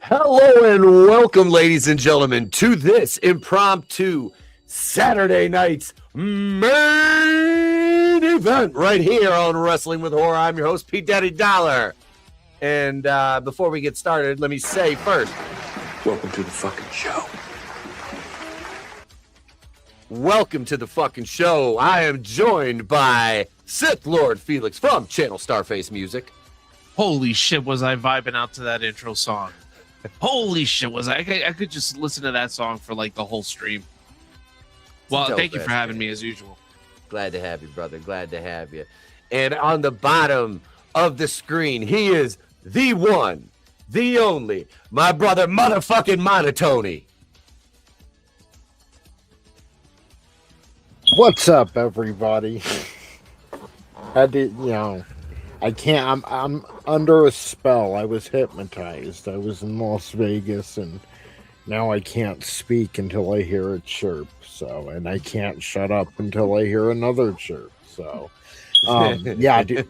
Hello and welcome, ladies and gentlemen, to this impromptu Saturday night's main event right here on Wrestling with Horror. I'm your host, Pete Daddy Dollar. And before we get started, let me say first, welcome to the fucking show. Welcome to the fucking show. I am joined by Sith Lord Felix from Channel Starface Music. Holy shit, was I vibing out to that intro song. Holy shit, was I could just listen to that song for like the whole stream. Well, thank you for having me as usual. Glad to have you, brother. Glad to have you. And on the bottom of the screen, he is the one, the only, my brother motherfucking Monotony. What's up, everybody? I can't. I'm under a spell. I was hypnotized. I was in Las Vegas, and now I can't speak until I hear a chirp. So, and I can't shut up until I hear another chirp. So, yeah, dude.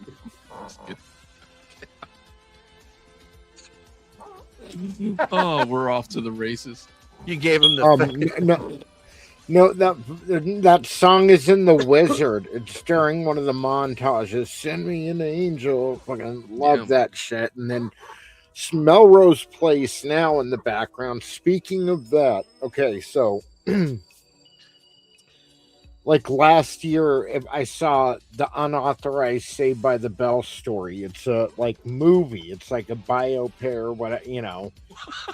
Oh, we're off to the races. You gave him the No, that song is in The Wizard. It's during one of the montages. Send me an angel. Fucking love that shit. And then Melrose Place now in the background. Speaking of that, okay, so like last year, if I saw the unauthorized Saved by the Bell story. It's a like movie. It's like a biopic or what, you know.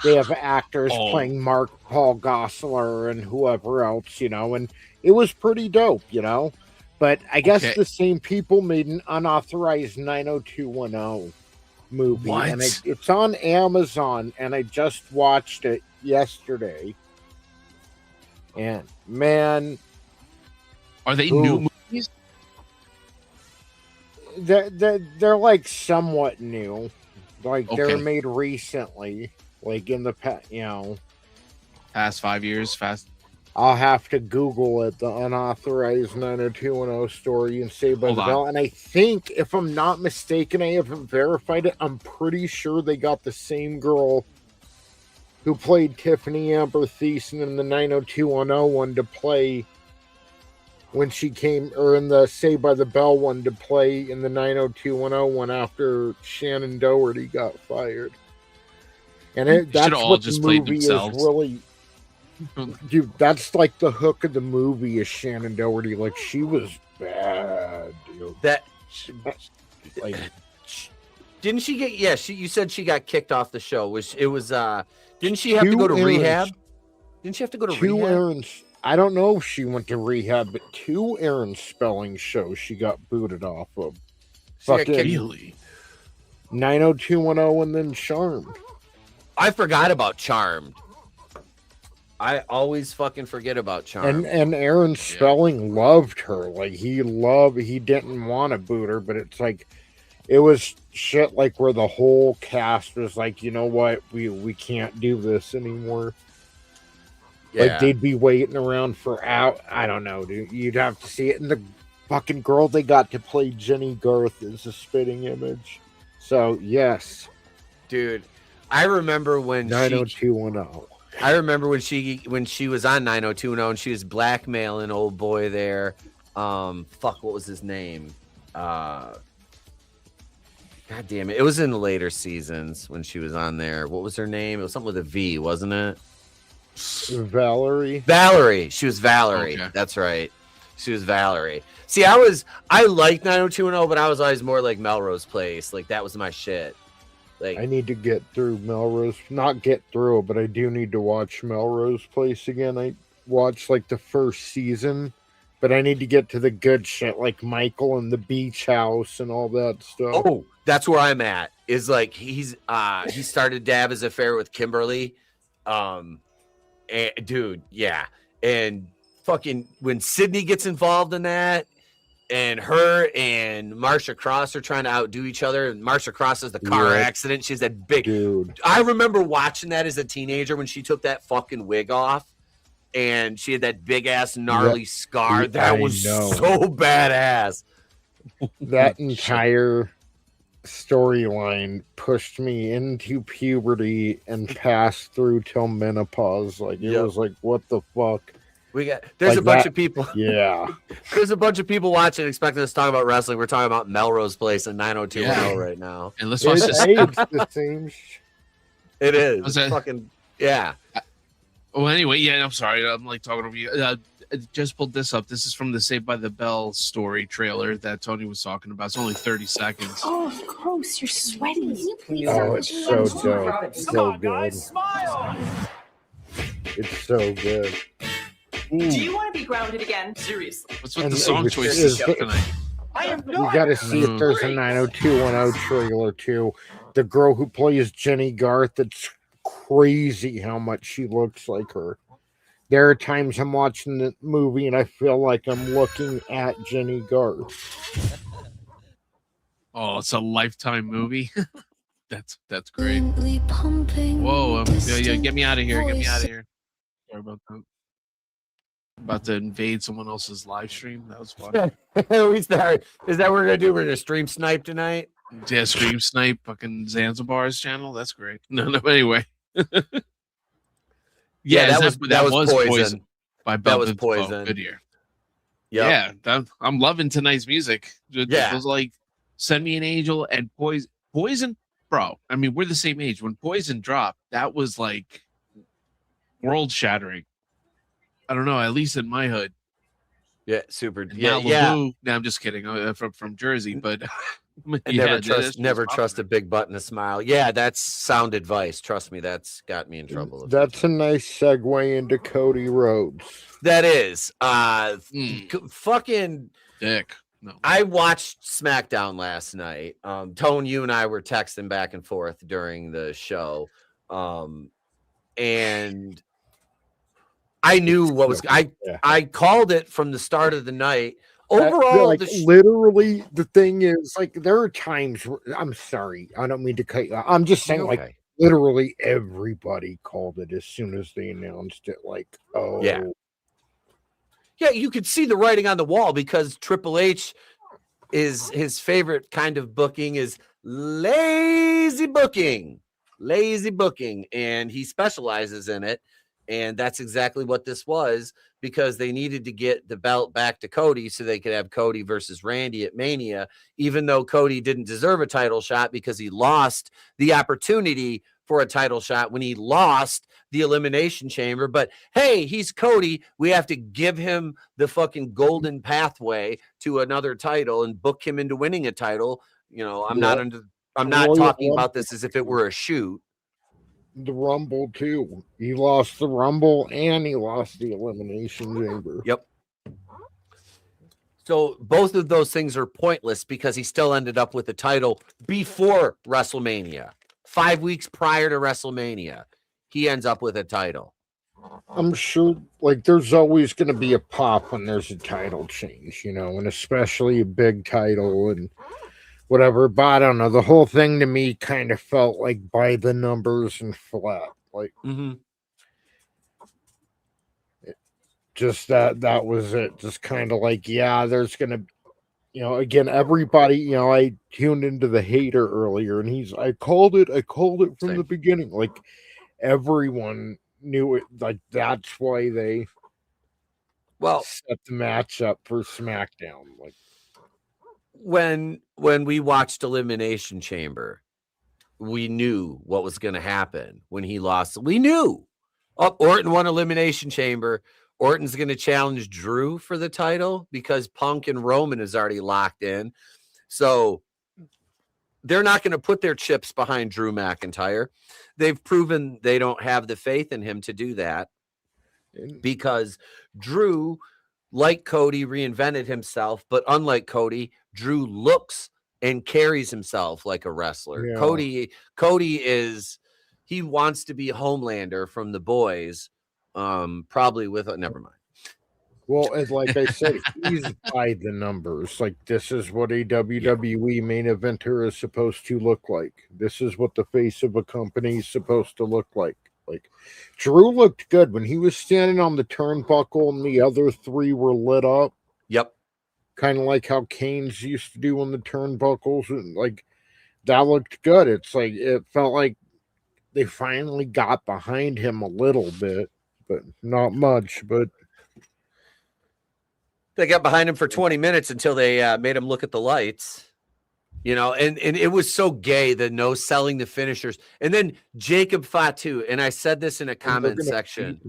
They have actors playing Mark Paul Gosselaar and whoever else, you know, and it was pretty dope, you know. But I guess the same people made an unauthorized 90210 movie. What? And it's on Amazon, and I just watched it yesterday. And man, are they new movies? They're like somewhat new. Like they're made recently. Like in the past, you know, past 5 years, I'll have to Google it, the unauthorized 90210 story and Saved by the Bell. And I think, if I'm not mistaken, I haven't verified it. I'm pretty sure they got the same girl who played Tiffany Amber Thiessen in the 90210 one to play when she came, or in the Saved by the Bell one to play in the 90210 one after Shannon Doherty got fired. And that's what the movie is really. Dude, that's like the hook of the movie is Shannon Doherty. Like, she was bad, dude. Like, didn't she get? Yeah, you said she got kicked off the show. Didn't she have to go to rehab? Didn't she have to go to rehab? I don't know if she went to rehab, but 2 Aaron Spelling shows she got booted off of. Really? 90210 and then Charmed. I forgot about Charmed. I always fucking forget about Charmed. And Aaron Spelling loved her. Like, he didn't want to boot her, but it's like, it was shit like where the whole cast was like, you know what, we can't do this anymore. Yeah. Like, they'd be waiting around for I don't know, dude. You'd have to see it. And the fucking girl they got to play Jenny Garth is a spitting image. So, yes. Dude, I remember when 90210. I remember when she was on 90210 and she was blackmailing old boy there. What was his name? God damn it. It was in the later seasons when she was on there. What was her name? It was something with a V, wasn't it? Valerie. She was Valerie. Okay. That's right. She was Valerie. See, I liked 90210, but I was always more like Melrose Place. Like, that was my shit. Like, I need to get through Melrose. Not get through it, but I do need to watch Melrose Place again. I watched like the first season, but I need to get to the good shit, like Michael and the beach house and all that stuff. Oh, that's where I'm at. Is like he started to have his affair with Kimberly. Dude, yeah. And fucking when Sydney gets involved in that, and her and Marsha Cross are trying to outdo each other. And Marsha Cross has the car accident. She's that big. Dude. I remember watching that as a teenager when she took that fucking wig off and she had that big ass gnarly scar. That was so badass. That entire storyline pushed me into puberty and passed through till menopause. Like it was like, what the fuck? There's like a bunch of people. Yeah. There's a bunch of people watching expecting us to talk about wrestling. We're talking about Melrose Place and 90210 right now. And let's watch this. It's the same. It is. It's fucking yeah. Well, anyway, yeah. I'm sorry. I'm like talking over you. I just pulled this up. This is from the Saved by the Bell story trailer that Tony was talking about. It's only 30 seconds. Oh, gross! You're sweating. Oh, it's so dope. It's so good. It's so good. Do you want to be grounded again? Seriously. What's with the song choices tonight? You got to see if there's a 90210 trailer too. The girl who plays Jenny Garth, it's crazy how much she looks like her. There are times I'm watching the movie and I feel like I'm looking at Jenny Garth. Oh, it's a Lifetime movie. That's great. Whoa, yeah, get me out of here. Get me out of here. Sorry about that. About to invade someone else's live stream. That was fun. Is that what we're gonna do? We're gonna stream snipe tonight. Yeah, stream snipe, fucking Zanzibar's channel. That's great. No, anyway. Yeah, that was Poison by That was Poison. Poison. Good year. Yep. Yeah, I'm loving tonight's music. It was like Send Me an Angel and Poison, bro. I mean, we're the same age. When Poison dropped, that was like world shattering. I don't know, at least in my hood. Yeah, super. And Yeah, Malibu, no, I'm just kidding. From Jersey, but never trust a big butt and a smile. Yeah, that's sound advice. Trust me, that's got me in trouble. That's a nice segue into Cody Rhodes. That is. Fucking dick. No. I watched SmackDown last night. Tone, you and I were texting back and forth during the show. And I knew what was I called it from the start of the night. Overall, literally, the thing is, like, there are times where, I'm sorry, I don't mean to cut you. I'm just saying, like, literally everybody called it as soon as they announced it. Like, oh, yeah, you could see the writing on the wall because Triple H is his favorite kind of booking is lazy booking, and he specializes in it. And that's exactly what this was, because they needed to get the belt back to Cody so they could have Cody versus Randy at Mania, even though Cody didn't deserve a title shot because he lost the opportunity for a title shot when he lost the Elimination Chamber. But hey, he's Cody. We have to give him the fucking golden pathway to another title and book him into winning a title. You know, I'm not talking about this as if it were a shoot. The Rumble too. He lost the Rumble and he lost the Elimination Chamber. Yep. So both of those things are pointless because he still ended up with the title before WrestleMania. 5 weeks prior to WrestleMania, he ends up with a title. I'm sure, like, there's always going to be a pop when there's a title change, you know, and especially a big title and whatever, but I don't know. The whole thing to me kind of felt like by the numbers and flat. Like, just that was it. Just kind of like, yeah, there's gonna, you know, again, everybody, you know, I tuned into the hater earlier, and I called it from the beginning. Like, everyone knew it. Like, that's why they set the match up for SmackDown. Like, when we watched Elimination Chamber, we knew what was going to happen when he lost. We knew Orton won Elimination Chamber. Orton's going to challenge Drew for the title because Punk and Roman is already locked in. So they're not going to put their chips behind Drew McIntyre. They've proven they don't have the faith in him to do that because Drew, like Cody, reinvented himself, but unlike Cody, Drew looks and carries himself like a wrestler. Yeah. Cody he wants to be Homelander from The Boys, probably with never mind. Well, and like I said, he's by the numbers. Like, this is what a WWE main eventer is supposed to look like. This is what the face of a company is supposed to look like. Like, Drew looked good when he was standing on the turnbuckle and the other three were lit up. Yep. Kind of like how Kane's used to do on the turnbuckles. And like, that looked good. It's like it felt like they finally got behind him a little bit, but not much. But they got behind him for 20 minutes until they made him look at the lights. You know, and it was so gay, the no selling the finishers. And then Jacob Fatu, and I said this in a comment section.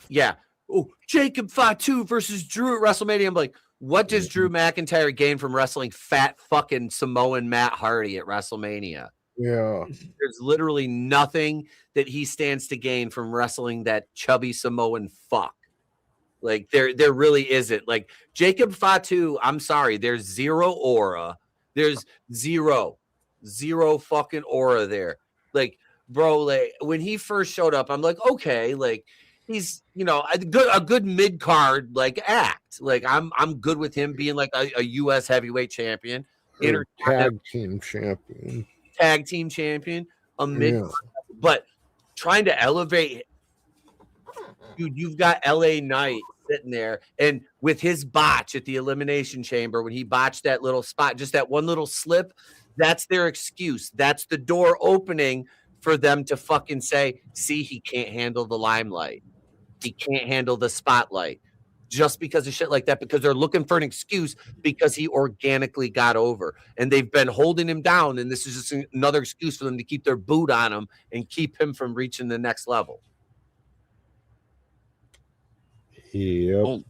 Yeah. Oh, Jacob Fatu versus Drew at WrestleMania. I'm like, what does Drew McIntyre gain from wrestling fat fucking Samoan Matt Hardy at WrestleMania? Yeah. There's literally nothing that he stands to gain from wrestling that chubby Samoan fuck. Like there really isn't. Like Jacob Fatu, I'm sorry, there's zero aura. There's zero fucking aura there. Like, bro, like when he first showed up, I'm like, okay, like he's, you know, a good mid card like act. Like I'm good with him being like a U.S. heavyweight champion, tag team champion, a mid, but trying to elevate. Dude, you've got LA Knight sitting there, and with his botch at the Elimination Chamber, when he botched that little spot, just that one little slip, that's their excuse. That's the door opening for them to fucking say, see, he can't handle the limelight. He can't handle the spotlight. Just because of shit like that, because they're looking for an excuse because he organically got over. And they've been holding him down, and this is just another excuse for them to keep their boot on him and keep him from reaching the next level. Yep. Oh,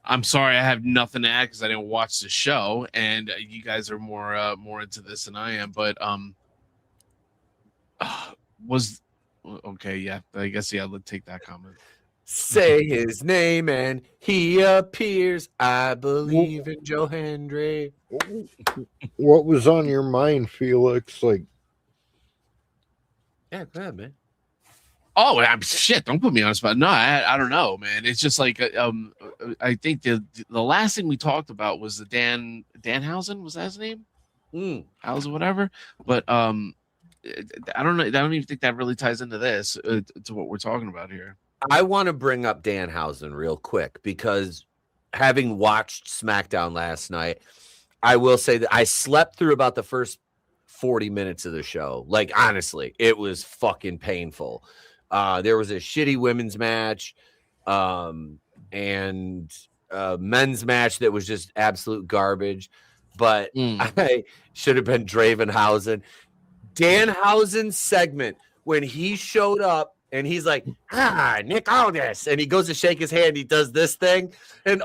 I'm sorry, I have nothing to add because I didn't watch the show, and you guys are more into this than I am. But was okay, yeah. I guess let's take that comment. Say his name and he appears. I believe in Joe Hendry. What was on your mind, Felix? Like, yeah, go ahead, man. Oh, shit! Don't put me on the spot. No, I don't know, man. It's just like I think the last thing we talked about was the Danhausen. Was that his name? House or whatever. But I don't know. I don't even think that really ties into this to what we're talking about here. I want to bring up Danhausen real quick because having watched SmackDown last night, I will say that I slept through about the first 40 minutes of the show. Like honestly, it was fucking painful. There was a shitty women's match and men's match that was just absolute garbage. But I should have been Dravenhausen. Danhausen's segment when he showed up and he's like, Nick Aldis. And he goes to shake his hand. He does this thing. And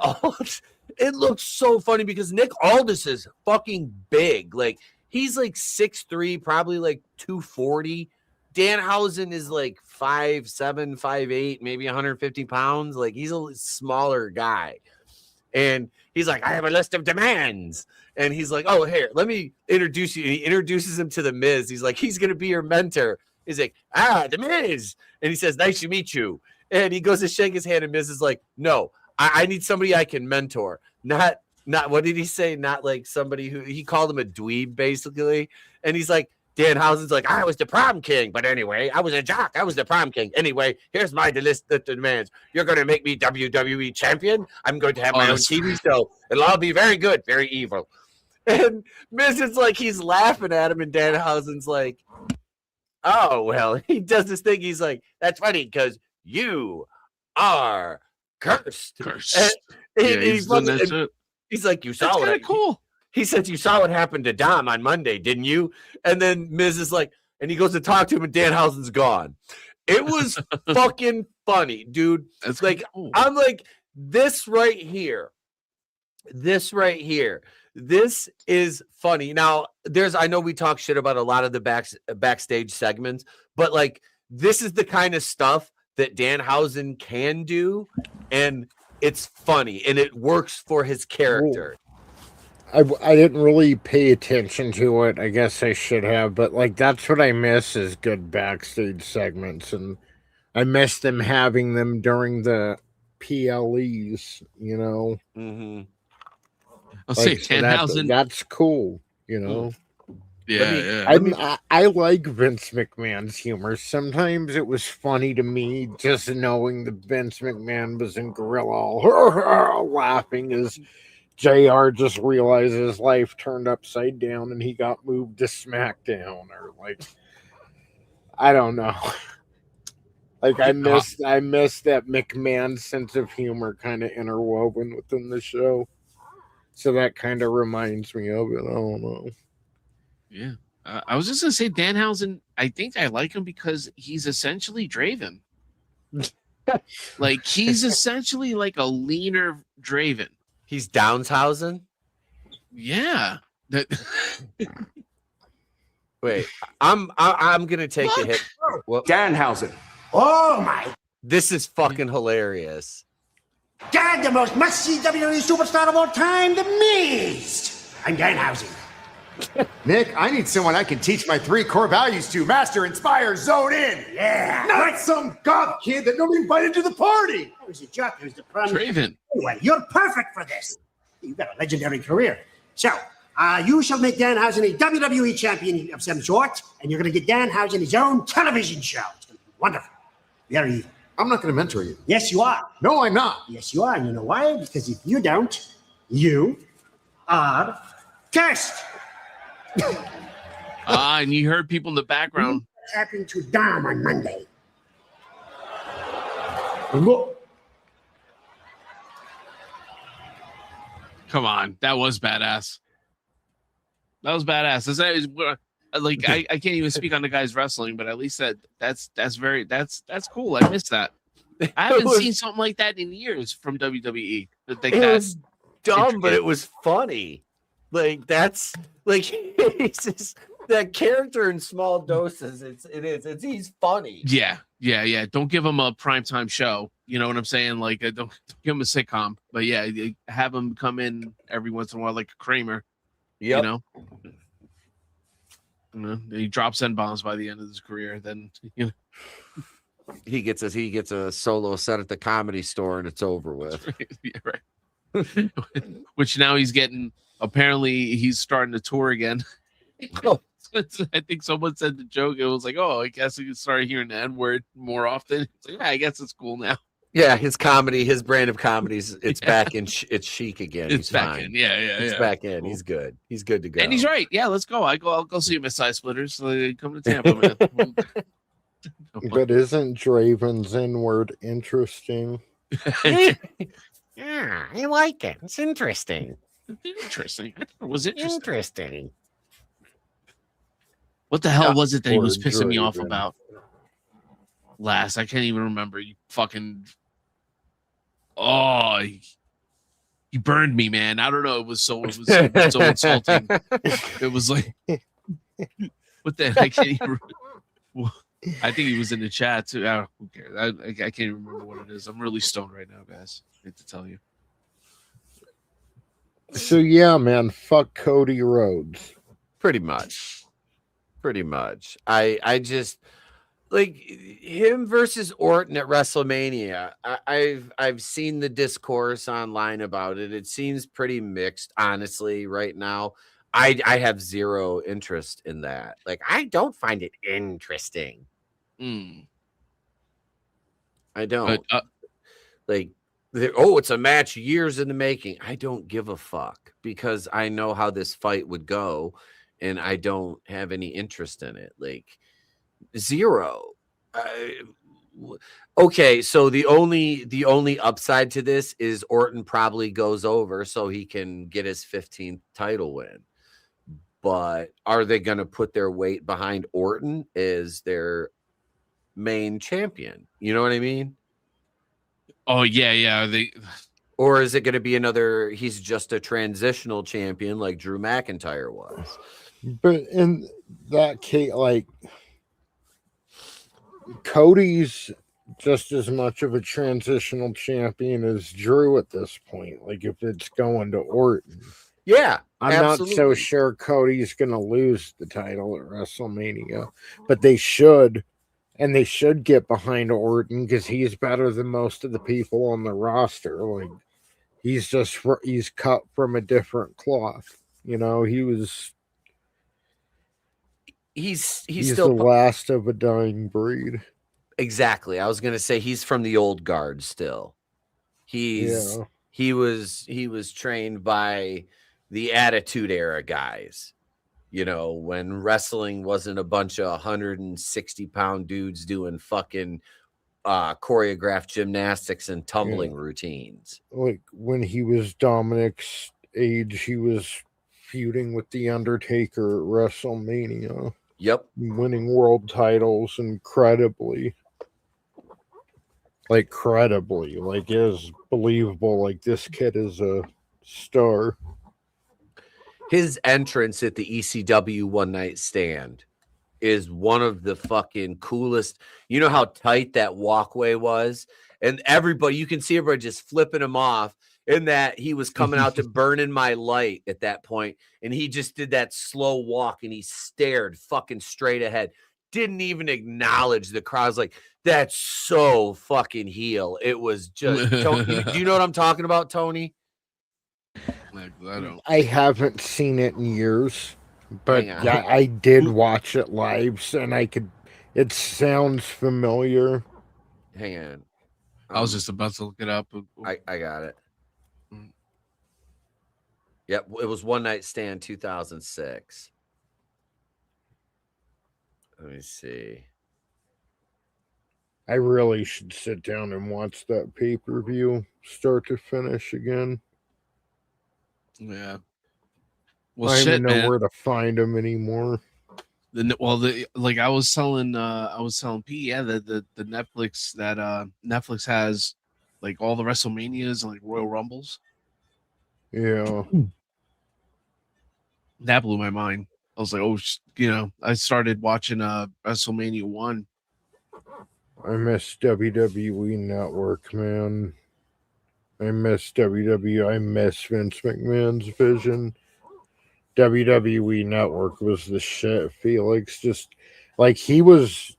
it looks so funny because Nick Aldis is fucking big. Like he's like 6'3", probably like 240. Danhausen is like 5'7", 5'8", maybe 150 pounds. Like he's a smaller guy. And he's like, I have a list of demands. And he's like, oh, here, let me introduce you. And he introduces him to the Miz. He's like, he's going to be your mentor. He's like, the Miz. And he says, nice to meet you. And he goes to shake his hand. And Miz is like, no, I need somebody I can mentor. Not, what did he say? Not like somebody who, he called him a dweeb, basically. And he's like, Danhausen's like, I was the prom king. But anyway, I was a jock. I was the prom king. Anyway, here's my list of demands. You're going to make me WWE champion. I'm going to have my own TV show. It'll all be very good, very evil. And Miz is like, he's laughing at him. And Danhausen's like, oh, well, he does this thing. He's like, that's funny because you are cursed. He's like, you saw it. Cool. He said, you saw what happened to Dom on Monday, didn't you? And then Miz is like, and he goes to talk to him, and Danhausen's gone. It was fucking funny, dude. It's like, cool. I'm like, this right here, this is funny. Now, I know we talk shit about a lot of the backstage segments, but like, this is the kind of stuff that Danhausen can do, and it's funny, and it works for his character. I didn't really pay attention to it. I guess I should have, but like that's what I miss is good backstage segments, and I miss them having them during the PLEs. You know, I'll say Danhausen. That's cool. You know, yeah. I like Vince McMahon's humor. Sometimes it was funny to me just knowing that Vince McMahon was in Gorilla laughing as JR just realized his life turned upside down and he got moved to SmackDown, or like, I don't know. Like I miss that McMahon sense of humor kind of interwoven within the show. So that kind of reminds me of it. I don't know. Yeah. I was just going to say Danhausen, I think I like him because he's essentially Draven. Like, he's essentially like a leaner Draven. He's Downshausen? Yeah. Wait, I'm gonna take a hit. Well, Danhausen. Oh my This is fucking hilarious. God, the most must-see WWE superstar of all time, The Miz. I'm Danhausen. Nick, I need someone I can teach my 3 core values to. Master, inspire, zone in. Yeah. Not some goth kid that nobody invited to the party. I was a jock. Who's the problem? Draven. Anyway, you're perfect for this. You've got a legendary career. So, you shall make Danhausen a WWE champion of some sort, and you're going to get Danhausen his own television show. It's going to be wonderful. Very evil. I'm not going to mentor you. Yes, you are. No, I'm not. Yes, you are. And you know why? Because if you don't, you are cursed. And you heard people in the background. What's happening to Dom on Monday? Come on. That was badass. That was badass. Like, I can't even speak on the guy's wrestling, but at least that's cool. I missed that. I haven't seen something like that in years from WWE. Like, It was dumb, but it was funny. Like, that's like that character in small doses. He's funny. Yeah. Don't give him a primetime show. You know what I'm saying? Like, don't give him a sitcom. But yeah, have him come in every once in a while, like a Kramer. Yep. You know. He drops N-bombs by the end of his career. Then he gets a solo set at the Comedy Store, and it's over with. Yeah, right. Which now he's getting. Apparently, he's starting to tour again. Oh. I think someone said the joke. It was like, "Oh, I guess he started hearing the N-word more often." It's like, yeah, I guess it's cool now. Yeah, his brand of comedies, it's back in. It's chic again. It's he's back fine. in. Yeah. It's back in. Cool. He's good. He's good to go. And he's right. Yeah, let's go. I'll go see him at Side Splitters. So come to Tampa, man. But isn't Draven's N-word interesting? Yeah, I like it. It's interesting. Interesting. It was interesting. Interesting. What the hell was it that he was pissing Draven. me off about last? I can't even remember. You fucking. Oh, he burned me, man. I don't know. It was so insulting. It was like, what the heck? I can't even. I think he was in the chat too. Who cares? I can't even remember what it is. I'm really stoned right now, guys. I hate to tell you. So yeah, man, fuck Cody Rhodes. Pretty much. I just like him versus Orton at WrestleMania. I've seen the discourse online about it. It seems pretty mixed, honestly, right now. I have zero interest in that. Like, I don't find it interesting. I don't. But, it's a match years in the making. I don't give a fuck because I know how this fight would go, and I don't have any interest in it. Like, zero. Okay, so the only upside to this is Orton probably goes over so he can get his 15th title win. But are they going to put their weight behind Orton as their main champion? You know what I mean? Oh yeah. Or is it going to be another? He's just a transitional champion like Drew McIntyre was. But in that case, like, Cody's just as much of a transitional champion as Drew at this point. Like, if it's going to Orton, yeah, I'm absolutely. not so sure Cody's going to lose the title at WrestleMania, but they should. And they should get behind Orton because he's better than most of the people on the roster. Like, he's cut from a different cloth. You know, he's still the last of a dying breed. Exactly. I was going to say he's from the old guard still. He's he was trained by the Attitude Era guys. You know, when wrestling wasn't a bunch of 160-pound dudes doing fucking choreographed gymnastics and tumbling routines. Like when he was Dominic's age, he was feuding with The Undertaker at WrestleMania. Yep. Winning world titles incredibly. Like, credibly. Like, it is believable. Like, this kid is a star. His entrance at the ECW One Night Stand is one of the fucking coolest. You know how tight that walkway was? And everybody, you can see everybody just flipping him off. In that he was coming out to Burn in My Light at that point, and he just did that slow walk and he stared fucking straight ahead. Didn't even acknowledge the crowd's like, that's so fucking heel. It was just do you know what I'm talking about, Tony? I haven't seen it in years, but yeah, I did watch it live, and it sounds familiar. Hang on. I was just about to look it up. I got it. Yep, it was One Night Stand 2006. Let me see. I really should sit down and watch that pay-per-view start to finish again. Yeah. Well, I shit, don't know man. where to find them anymore. Like I was telling Pete, yeah, the Netflix that Netflix has like all the WrestleManias and like Royal Rumbles. Yeah. That blew my mind. I was like, oh, I started watching WrestleMania 1. I miss WWE Network, man. I miss WWE. I miss Vince McMahon's vision. WWE Network was the shit, Felix. Just like he was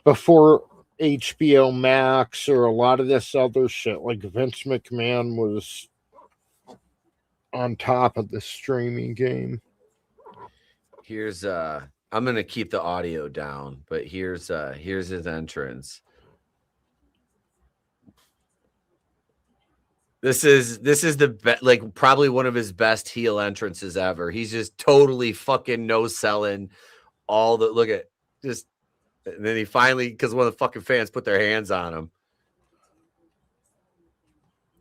before HBO Max or a lot of this other shit. Like Vince McMahon was on top of the streaming game. Here's I'm gonna keep the audio down, but here's his entrance. This is the probably one of his best heel entrances ever. He's just totally fucking no selling all the look at just, and then he finally, because one of the fucking fans put their hands on him.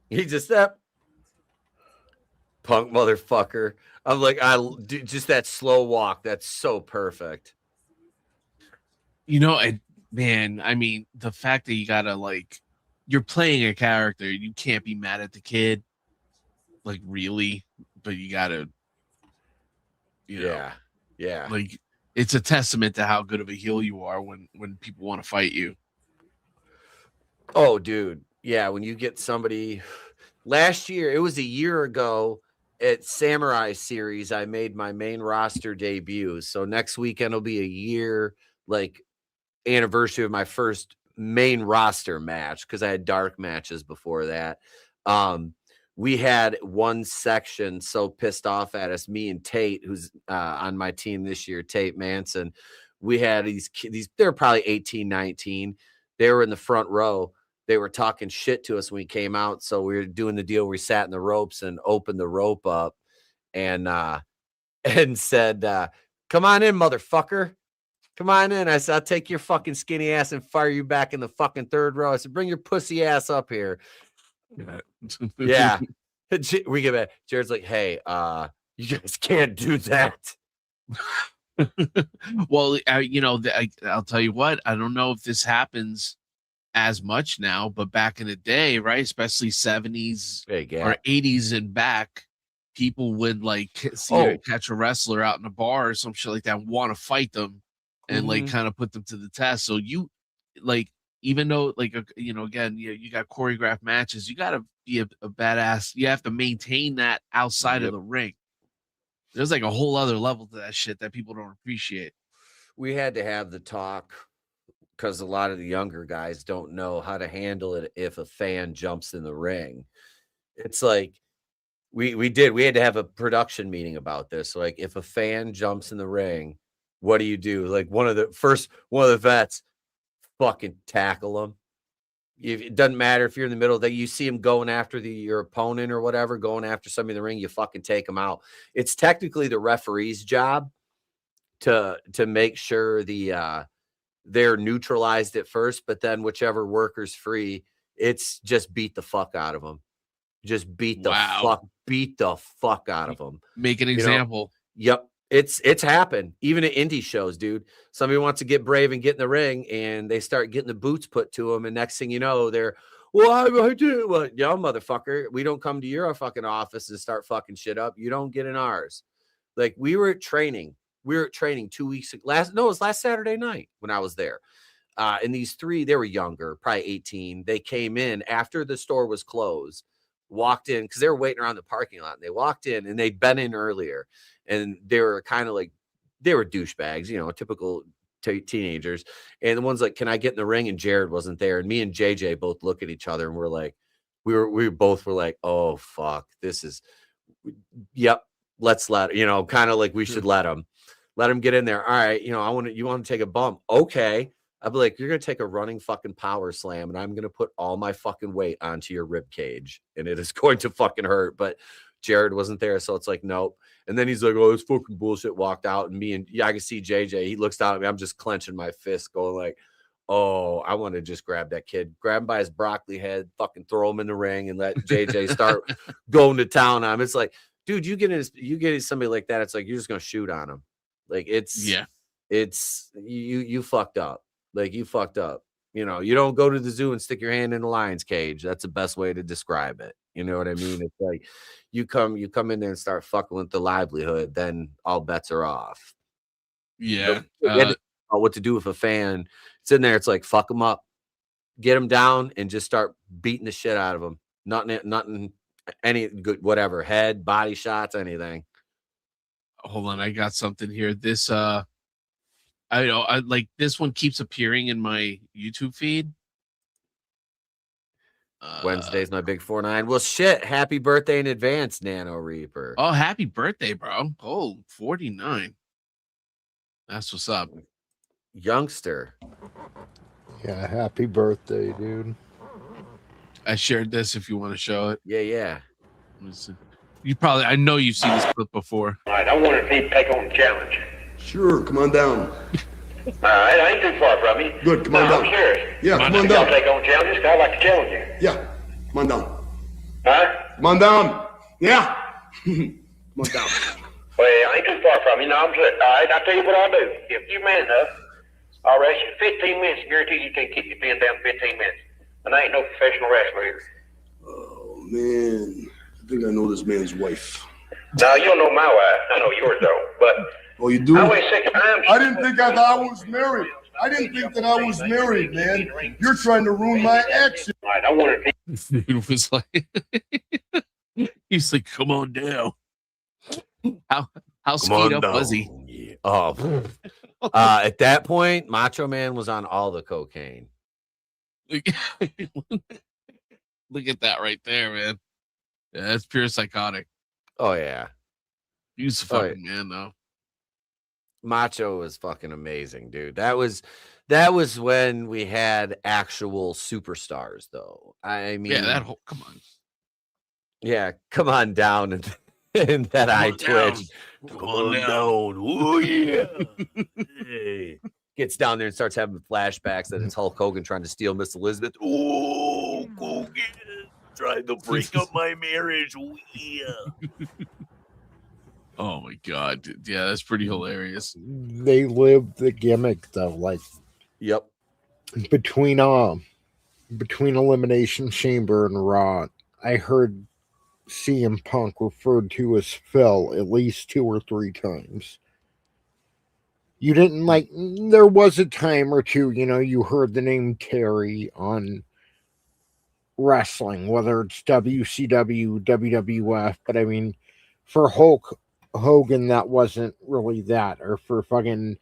He just punk motherfucker. I'm like, just that slow walk. That's so perfect. You know, man, I mean, the fact that you gotta like, you're playing a character, you can't be mad at the kid, like really, but you gotta, you know, like it's a testament to how good of a heel you are when people want to fight you. Oh, dude, yeah, when you get somebody. Last year, it was a year ago at Samurai Series, I made my main roster debut. So next weekend will be a year like anniversary of my first main roster match because I had dark matches before that. We had one section so pissed off at us, me and Tate, who's on my team this year, Tate Manson. We had these they're probably 18, 19. They were in the front row. They were talking shit to us when we came out. So we were doing the deal where we sat in the ropes and opened the rope up and said, come on in, motherfucker. Come on in. I said, I'll take your fucking skinny ass and fire you back in the fucking third row. I said, bring your pussy ass up here. Yeah. We get back. Jared's like, hey, you guys can't do that. Well, I'll tell you what, I don't know if this happens as much now, but back in the day, right, especially 70s or 80s and back, people would like catch a wrestler out in a bar or some shit like that, want to fight them and like kind of put them to the test. So you like, even though like, again, you got choreographed matches, you got to be a badass. You have to maintain that outside of the ring. There's like a whole other level to that shit that people don't appreciate. We had to have the talk because a lot of the younger guys don't know how to handle it if a fan jumps in the ring. It's like we had to have a production meeting about this. Like if a fan jumps in the ring, what do you do? Like one of the vets fucking tackle him. It doesn't matter if you're in the middle that you see him going after your opponent or whatever, going after somebody in the ring, you fucking take him out. It's technically the referee's job to make sure they're neutralized at first, but then whichever worker's free, it's just beat the fuck out of them. Just beat the fuck out of them. Make an example. Yep. It's happened. Even at indie shows, dude. Somebody wants to get brave and get in the ring, and they start getting the boots put to them, and next thing you know, they're, I do. Well, yo, motherfucker, we don't come to your fucking office and start fucking shit up. You don't get in ours. Like, we were at training 2 weeks it was last Saturday night when I was there. And these three, they were younger, probably 18. They came in after the store was closed, walked in because they were waiting around the parking lot. And they walked in, and they'd been in earlier, and they were kind of like, they were douchebags, typical teenagers. And the one's like, "Can I get in the ring?" And Jared wasn't there. And me and JJ both look at each other, and we're like, we both were like, "Oh fuck, this is, yep, let's let kind of like we should let him get in there. All right, you want to take a bump, okay." I'd be like, "You're gonna take a running fucking power slam, and I'm gonna put all my fucking weight onto your rib cage, and it is going to fucking hurt." But Jared wasn't there, so it's like, nope. And then he's like, "Oh, it's fucking bullshit." Walked out, and I can see JJ. He looks down at me. I'm just clenching my fist, going like, "Oh, I want to just grab that kid, grab him by his broccoli head, fucking throw him in the ring, and let JJ start going to town on him." It's like, dude, you get somebody like that, it's like you're just gonna shoot on him. Like it's you fucked up. Like you fucked up. You don't go to the zoo and stick your hand in a lion's cage. That's the best way to describe it. You know what I mean? It's like you come in there and start fucking with the livelihood, then all bets are off. Yeah. What to do with a fan. It's in there. It's like, fuck them up, get them down, and just start beating the shit out of them. Nothing, any good, whatever, head, body shots, anything. Hold on, I got something here. This I like this one keeps appearing in my YouTube feed. Wednesday's my big 4-9. Well, shit. Happy birthday in advance, Nano Reaper. Oh, happy birthday, bro. Oh, 49. That's what's up. Youngster. Yeah, happy birthday, dude. I shared this if you want to show it. Yeah. I know you've seen this clip before. All right, I want to see you take on the challenge. Sure, come on down. All right, I ain't too far from you. Good, come on down. I'm serious. Yeah, come on Y'all down. take on challenges, because I like to challenge you. Yeah, come on down. Huh? Come on down. Yeah. Come on down. Well, I ain't too far from you. No, I'm serious. All right, I'll tell you what I'll do. If you're man enough, I'll rest you 15 minutes. Guarantee you can't keep your pin down 15 minutes. And I ain't no professional wrestler either. Oh, man. I think I know this man's wife. No, you don't know my wife. I know yours, though. But oh, you do? I weigh 6 pounds. I didn't think I was married. I didn't think that I was married, man. You're trying to ruin my action. All right, I want to. Dude was like, he's like, "Come on down." How skied up was he? Yeah. Oh, at that point, Macho Man was on all the cocaine. Look at that right there, man. Yeah, that's pure psychotic. Oh yeah, He's a fucking man, though. Macho was fucking amazing, dude. That was when we had actual superstars, though. I mean, Yeah, that whole come on. Yeah, come on down and that eye twitch. Come on down. Oh yeah. Hey. Gets down there and starts having flashbacks that it's Hulk Hogan trying to steal Miss Elizabeth. Oh, Hogan trying to break up my marriage. Oh yeah. Oh my god, dude. Yeah, that's pretty hilarious. They lived the gimmick though, like yep. Between Elimination Chamber and Raw, I heard CM Punk referred to as Phil at least 2 or 3 times. You didn't there was a time or two, you heard the name Terry on wrestling, whether it's WCW, WWF, but I mean, for Hulk Hogan, that wasn't really that, or for fucking,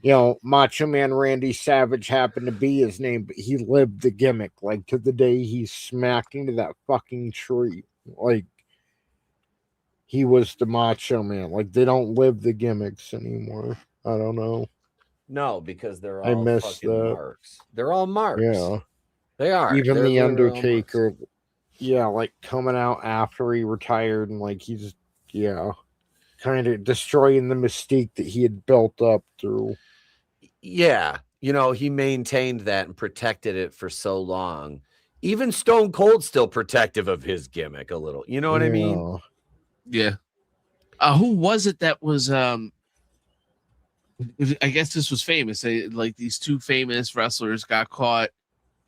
Macho Man Randy Savage happened to be his name, but he lived the gimmick, like, to the day he smacked into that fucking tree. Like, he was the Macho Man. Like, they don't live the gimmicks anymore. I don't know. No, because they're all I missed fucking marks. They're all marks. Yeah. They are. Even They're the literal monsters. Undertaker, yeah, like coming out after he retired and like he's kind of destroying the mystique that he had built up through. Yeah, he maintained that and protected it for so long. Even Stone Cold's still protective of his gimmick a little. You know what I mean? Yeah. Who was it that was I guess this was famous. Like these two famous wrestlers got caught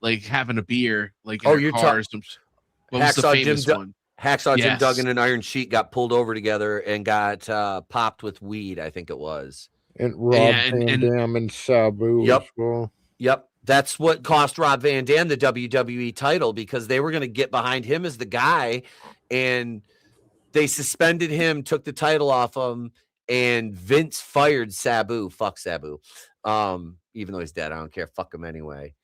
like having a beer like in their car or some. What was the famous one? Hacksaw Jim Duggan and Iron Sheik got pulled over together and got popped with weed, I think it was. And Rob Van Dam and Sabu as well. Yep. That's what cost Rob Van Dam the WWE title, because they were going to get behind him as the guy, and they suspended him, took the title off him, and Vince fired Sabu. Fuck Sabu. Even though he's dead, I don't care. Fuck him anyway.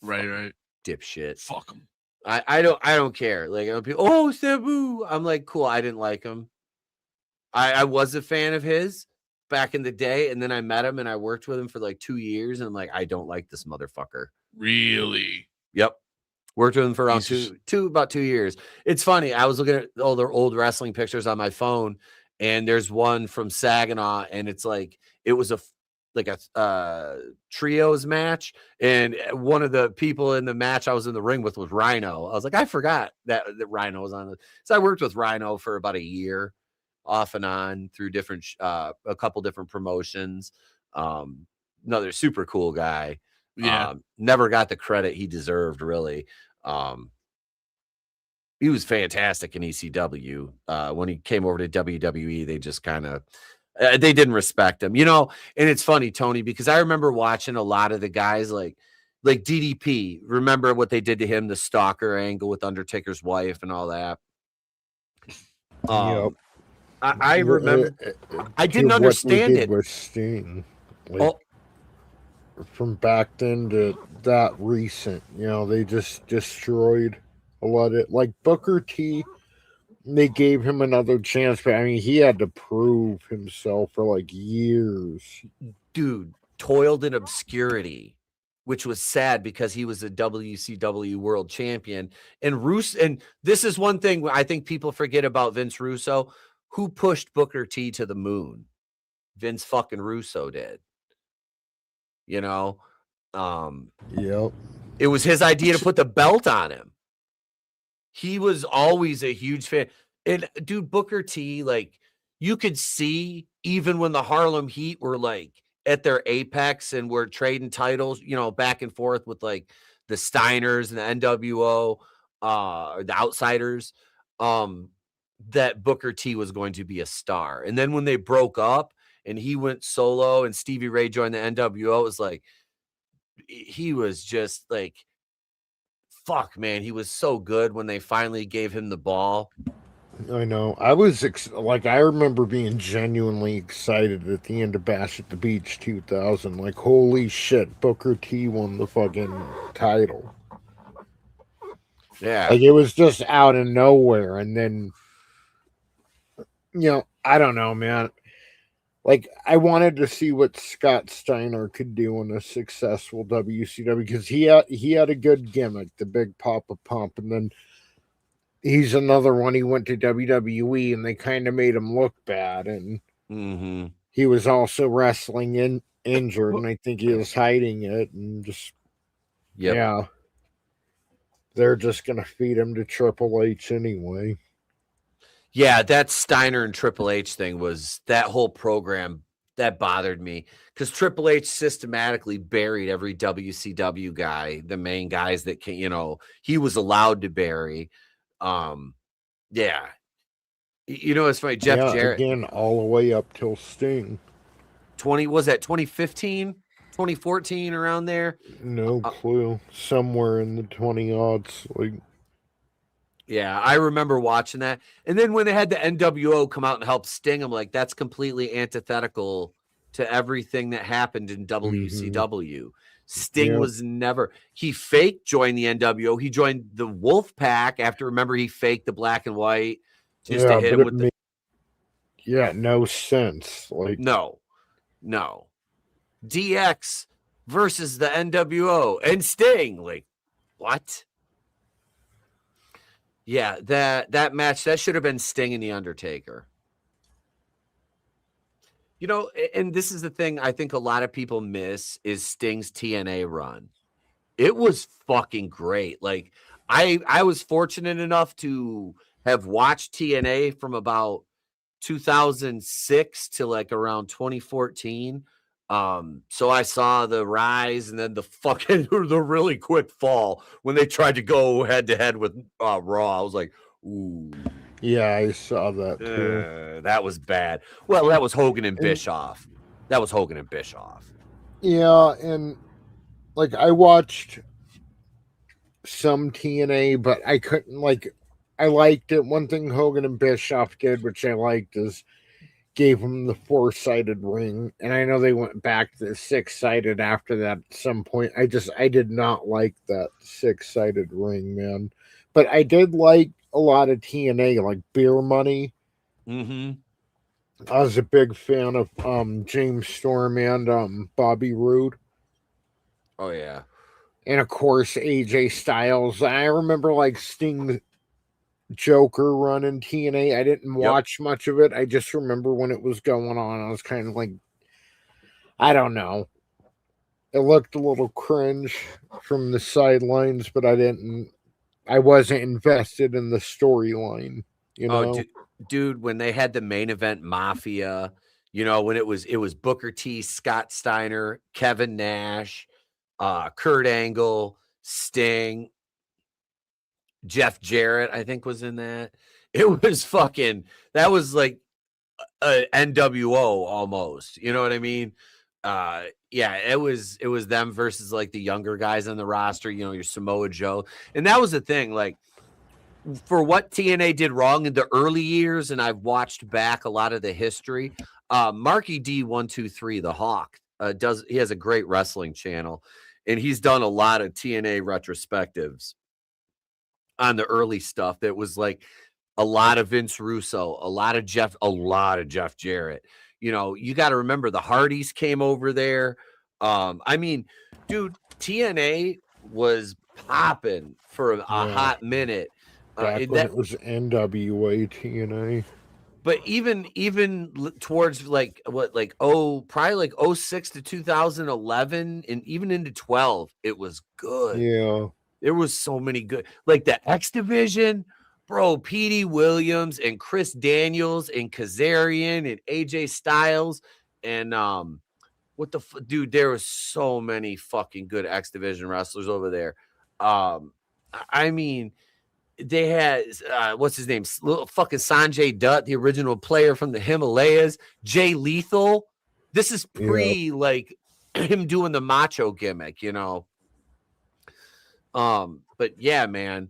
Right. Dipshit. Fuck him. I don't care. Like, oh, Sabu. I'm like, cool. I didn't like him. I was a fan of his back in the day, and then I met him and I worked with him for like 2 years, and I'm like, I don't like this motherfucker. Really? Yep. Worked with him for around about 2 years. It's funny. I was looking at all their old wrestling pictures on my phone, and there's one from Saginaw, and it's like it was a trios match, and one of the people in the match I was in the ring with was Rhino. I was like, I forgot that Rhino was on it. So I worked with Rhino for about a year, off and on, through different a couple different promotions. Another super cool guy. Yeah. Never got the credit he deserved, really. He was fantastic in ECW. When he came over to WWE, they just kind of they didn't respect him, and it's funny, Tony, because I remember watching a lot of the guys like DDP. Remember what they did to him, the stalker angle with Undertaker's wife and all that. Yep. I remember. I didn't understand it with Sting. From back then to that recent, they just destroyed a lot of it. Like Booker T, they gave him another chance, but I mean, he had to prove himself for like years. Dude, toiled in obscurity, which was sad because he was a WCW world champion. And this is one thing I think people forget about Vince Russo. Who pushed Booker T to the moon? Vince fucking Russo did. Yep. It was his idea to put the belt on him. He was always a huge fan. And dude, Booker T, like, you could see even when the Harlem Heat were like at their apex and were trading titles, back and forth with like the Steiners and the NWO, the Outsiders, that Booker T was going to be a star. And then when they broke up and he went solo and Stevie Ray joined the NWO, it was like, he was just like, fuck, man. He was so good when they finally gave him the ball. I know. I was I remember being genuinely excited at the end of Bash at the Beach 2000. Like, holy shit, Booker T won the fucking title. Yeah. Like, it was just out of nowhere. And then, I don't know, man. Like, I wanted to see what Scott Steiner could do in a successful WCW, because he had a good gimmick, the Big Papa Pump, and then he's another one. He went to WWE, and they kind of made him look bad, and he was also wrestling injured, and I think he was hiding it, and just yeah, they're just gonna feed him to Triple H anyway. Yeah, that Steiner and Triple H thing was that whole program that bothered me, because Triple H systematically buried every WCW guy, the main guys that can, he was allowed to bury. Yeah. It's funny. Jeff Jarrett again, all the way up till Sting. 2015, 2014, around there? No clue. Somewhere in the 20 odds. Like, yeah, I remember watching that. And then when they had the NWO come out and help Sting, I'm like, that's completely antithetical to everything that happened in WCW. Sting was never, he faked joined the NWO. He joined the Wolf Pack after, remember, he faked the black and white just to hit him with no sense. Like, no. DX versus the NWO and Sting. Like, what? Yeah, that match, that should have been Sting and The Undertaker. You know, and this is the thing I think a lot of people miss is Sting's TNA run. It was fucking great. Like, I was fortunate enough to have watched TNA from about 2006 to like around 2014. So I saw the rise and then the fucking the really quick fall when they tried to go head to head with Raw. I was like, ooh. Yeah, I saw that too. That was bad. Well, that was Hogan and Bischoff. That was Hogan and Bischoff. Yeah, and like I watched some TNA, but I couldn't I liked it. One thing Hogan and Bischoff did, which I liked, is gave them the 4-sided ring. And I know they went back to the 6-sided after that at some point. I did not like that 6-sided ring, man. But I did like a lot of TNA, like Beer Money. Mm-hmm. I was a big fan of James Storm and Bobby Roode. Oh, yeah. And of course, AJ Styles. I remember like Sting Joker run in TNA. I didn't watch much of it. I just remember when it was going on. I was kind of like, I don't know. It looked a little cringe from the sidelines, but I wasn't invested in the storyline, you know? Oh, dude, when they had the main event Mafia, you know, when it was Booker T, Scott Steiner, Kevin Nash, Kurt Angle, Sting, Jeff Jarrett, I think was in that. It was fucking, that was like a NWO almost. You know what I mean? Yeah, it was them versus like the younger guys on the roster, you know, your Samoa Joe. And that was the thing, like, for what TNA did wrong in the early years, and I've watched back a lot of the history. Marky D123, the Hawk, he has a great wrestling channel, and he's done a lot of TNA retrospectives on the early stuff. That was like a lot of Vince Russo, a lot of Jeff Jarrett. You know, you got to remember the Hardys came over there. I mean, dude, TNA was popping for a hot minute. Back when it was NWA TNA. But even towards probably like 06 to 2011 and even into 12, it was good. Yeah. There was so many good, like the X Division, bro, Petey Williams and Chris Daniels and Kazarian and AJ Styles and dude, there was so many fucking good X Division wrestlers over there. I mean, they had what's his name? Little fucking Sanjay Dutt, the original player from the Himalayas. Jay Lethal. This is pre like him doing the macho gimmick, you know. But yeah, man,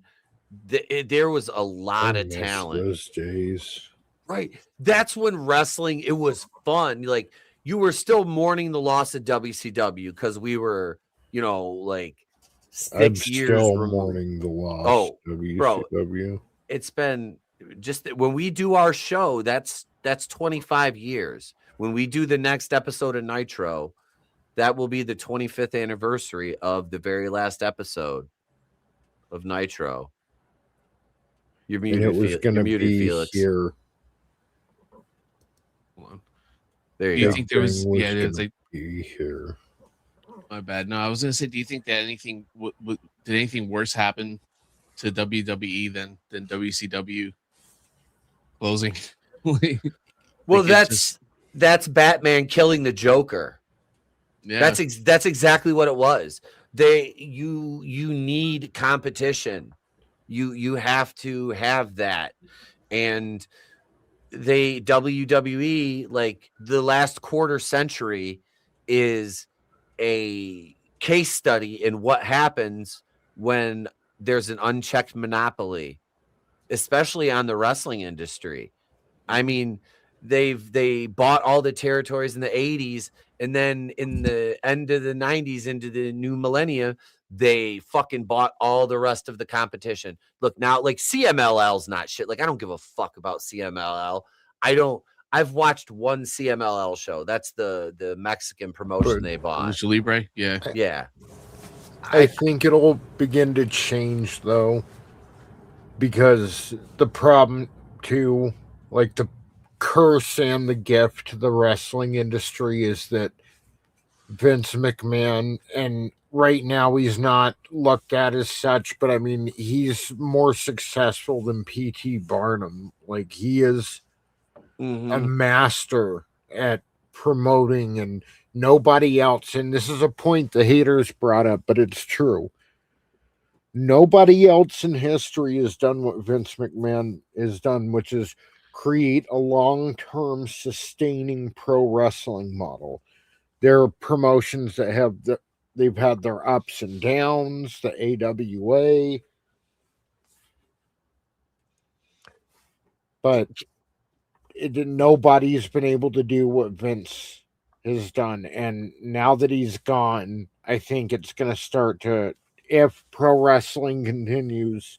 there was a lot of talent. Those days, right? That's when wrestling, it was fun. Like, you were still mourning the loss of WCW because we were, you know, like 6 years still mourning the loss. Oh, WCW. Bro, it's been just when we do our show, that's 25 years. When we do the next episode of Nitro, that will be the 25th anniversary of the very last episode of Nitro. You're muted. And it was going to be Felix. Here. Hold on. There you do you go. think there was? Yeah, it's like be here. My bad. No, I was gonna say, do you think that anything did anything worse happen to WWE than WCW closing? Well, that's Batman killing the Joker. Yeah, that's exactly what it was. You need competition. You have to have that, and WWE, like, the last quarter century is a case study in what happens when there's an unchecked monopoly, especially on the wrestling industry. I mean, they bought all the territories in the 80s, and then in the end of the 90s into the new millennia, they fucking bought all the rest of the competition. Look, now, like, CMLL's not shit. Like, I don't give a fuck about CMLL. I I've watched one CMLL show. That's the Mexican promotion they bought. Lucha Libre, yeah. Yeah. I think it'll begin to change though, because the problem too, like the curse and the gift to the wrestling industry is that Vince McMahon, and right now he's not looked at as such, but I mean, he's more successful than P.T. Barnum. Like, he is a master at promoting, and nobody else, and this is a point the haters brought up, but it's true. Nobody else in history has done what Vince McMahon has done, which is create a long-term sustaining pro wrestling model. There are promotions that they've had their ups and downs, the AWA, but nobody's been able to do what Vince has done. And now that he's gone, I think it's going to start to, if pro wrestling continues,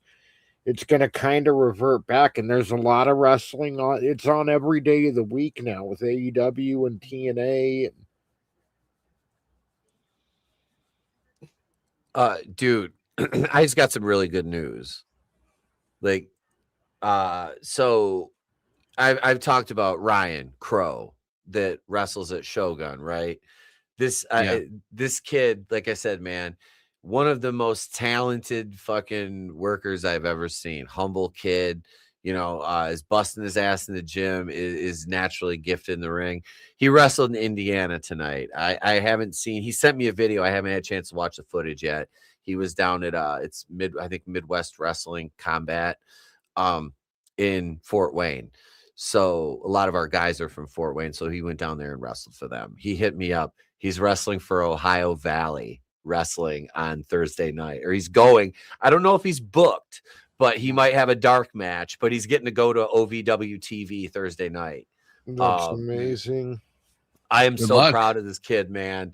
it's going to kind of revert back. And there's a lot of wrestling on. It's on every day of the week now with AEW and TNA. Dude, I just got some really good news. Like, so I've talked about Ryan Crow that wrestles at Shogun, right? This kid, like I said, man, one of the most talented fucking workers I've ever seen. Humble kid, is busting his ass in the gym, is naturally gifted in the ring. He wrestled in Indiana tonight. I haven't seen, he sent me a video. I haven't had a chance to watch the footage yet. He was down at Midwest Wrestling Combat in Fort Wayne. So a lot of our guys are from Fort Wayne. So he went down there and wrestled for them. He hit me up. He's wrestling for Ohio Valley Wrestling on Thursday night, or he's going. I don't know if he's booked, but he might have a dark match, but he's getting to go to OVW TV Thursday night. That's amazing. I am so proud of this kid, man.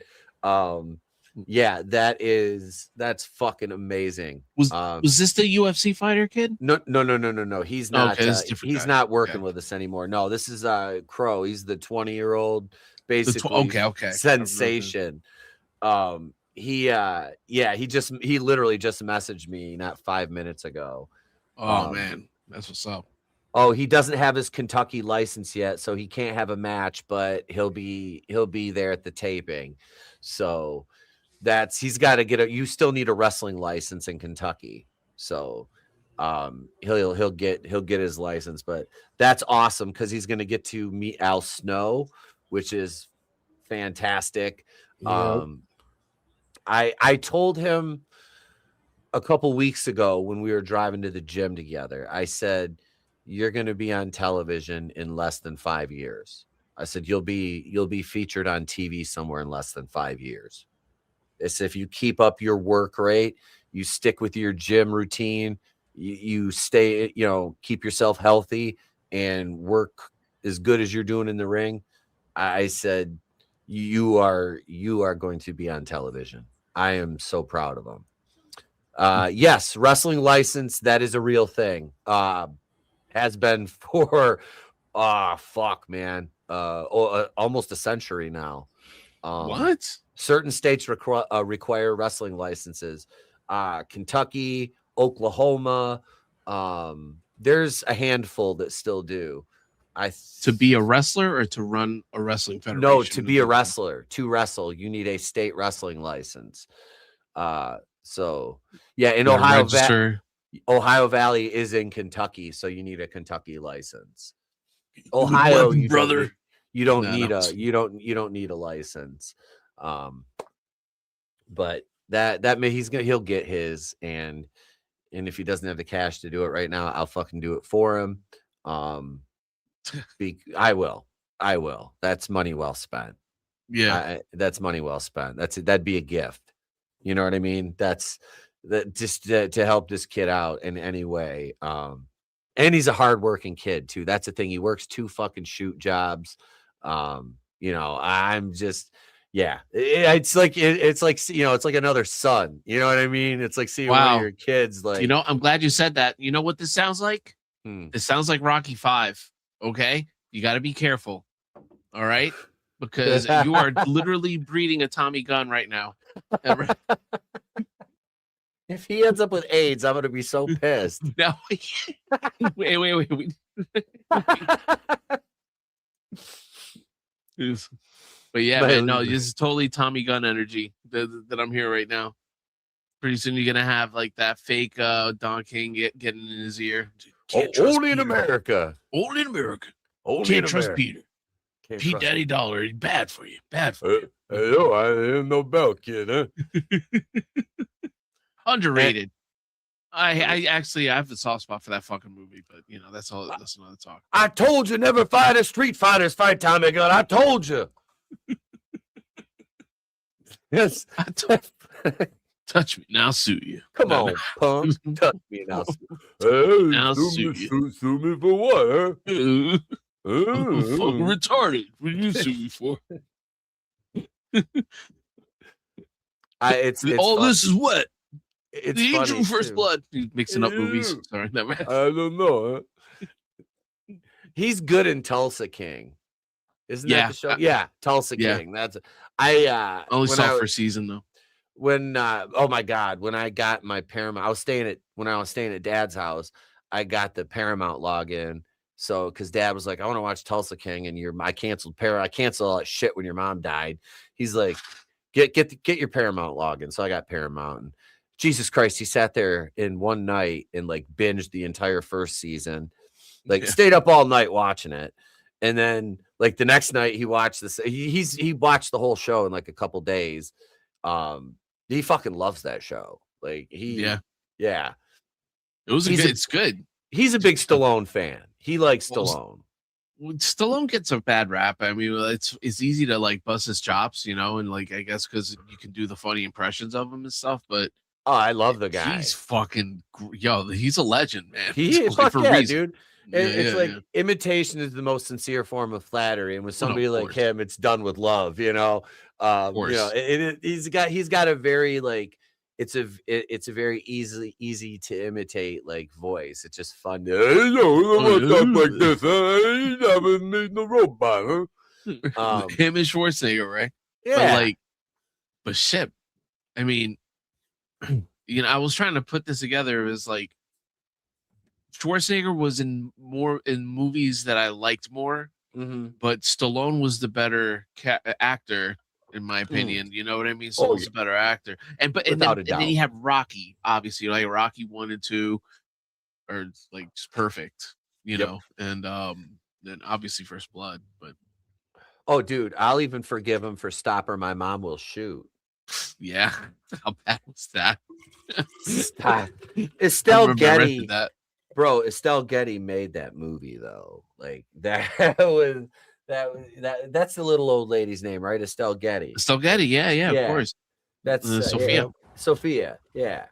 Yeah, that's fucking amazing. Was this the UFC fighter kid? No. He's not. Okay, he's not working with us anymore. No, this is Crow. He's the 20-year-old, basically sensation. He literally just messaged me not 5 minutes ago. Oh man, that's what's up. Oh, he doesn't have his Kentucky license yet, so he can't have a match, but he'll be there at the taping. So he's got to get you still need a wrestling license in Kentucky. So he'll get his license, but that's awesome because he's going to get to meet Al Snow, which is fantastic. Yep. I told him a couple weeks ago when we were driving to the gym together, I said, you're going to be on television in less than 5 years. I said, you'll be featured on TV somewhere in less than 5 years. It's if you keep up your work rate, you stick with your gym routine, you stay, keep yourself healthy and work as good as you're doing in the ring. I said, you are going to be on television. I am so proud of him. Yes, wrestling license, that is a real thing. Has been for almost a century now. What? Certain states require wrestling licenses. Kentucky, Oklahoma. There's a handful that still do. To be a wrestler or to run a wrestling federation? No, to be a wrestler. To wrestle, you need a state wrestling license. So yeah, in Ohio Valley is in Kentucky, so you need a Kentucky license. Ohio, you don't need a license. But he'll get his, and if he doesn't have the cash to do it right now, I'll fucking do it for him. I will. That's money well spent. Yeah, that's money well spent. That'd be a gift. You know what I mean? That's just to help this kid out in any way. And he's a hardworking kid too. That's the thing. He works 2 fucking shoot jobs. I'm just, yeah. It's like it's like another son. You know what I mean? It's like seeing one of your kids. Like, I'm glad you said that. You know what this sounds like? It sounds like Rocky 5. Okay, You got to be careful. All right, because you are literally breeding a Tommy gun right now. If he ends up with AIDS, I'm gonna be so pissed. No, wait. But yeah, man, no, this is totally Tommy gun energy that I'm here right now. Pretty soon you're gonna have like that fake Don King getting in his ear. Only in America. Only in America. Only Can't in trust America. Peter. Can't Pete trust Daddy Dollar, he's bad for you. Bad for you. Yo, I ain't no belt kid, huh? Underrated. I actually have a soft spot for that fucking movie, but you know that's another talk. I told you never fight a Street Fighters fight, Tommy gun. I told you. Yes. Touch me, now I'll sue you. Come on, punk. Touch me now. Now sue you. Sue me for what, huh? I'm fucking retarded. What did you sue me for? It's all fun. this is what? It's the Angel funny, First too. Blood. Mixing up movies. Sorry, never. I don't know. Huh? He's good in Tulsa King. Isn't that the show? Yeah, Tulsa King. That's I only saw first season though. When oh my God, when I got my Paramount, I was staying at Dad's house. I got the Paramount login. So because Dad was like, I want to watch Tulsa King, and I canceled I canceled all that shit when your mom died. He's like, get your Paramount login. So I got Paramount. And Jesus Christ, he sat there in one night and like binged the entire first season, like stayed up all night watching it. And then like the next night he watched this. He watched the whole show in like a couple days. He fucking loves that show. Like yeah. It was it's good. He's a big Stallone fan. He likes Stallone. Stallone gets a bad rap. I mean, it's easy to like bust his chops, you know, and like I guess because you can do the funny impressions of him and stuff. But oh, I love the guy. He's fucking he's a legend, man. Dude. It's like imitation is the most sincere form of flattery, and with somebody like him, it's done with love. You know, you know, he's got a very like it's a very easy to imitate like voice. It's just fun. Hey, yo, I'm gonna talk like this. I ain't never made no robot, huh? Him and Schwarzenegger, right? Yeah. But shit. I mean, you know, I was trying to put this together. It was like Schwarzenegger was in movies that I liked more, but Stallone was the better actor. In my opinion, you know what I mean? So he's a better actor, and then you have Rocky, obviously, like Rocky 1 and 2 are like just perfect, you know, and then obviously First Blood. But oh, dude, I'll even forgive him for Stop or My Mom Will Shoot. Yeah, how bad was that? Stop. Estelle Getty, bro. Estelle Getty made that movie though. Like that was. That's the little old lady's name, right? Estelle Getty. Estelle Getty, yeah, of course. That's Sophia. Sophia, yeah.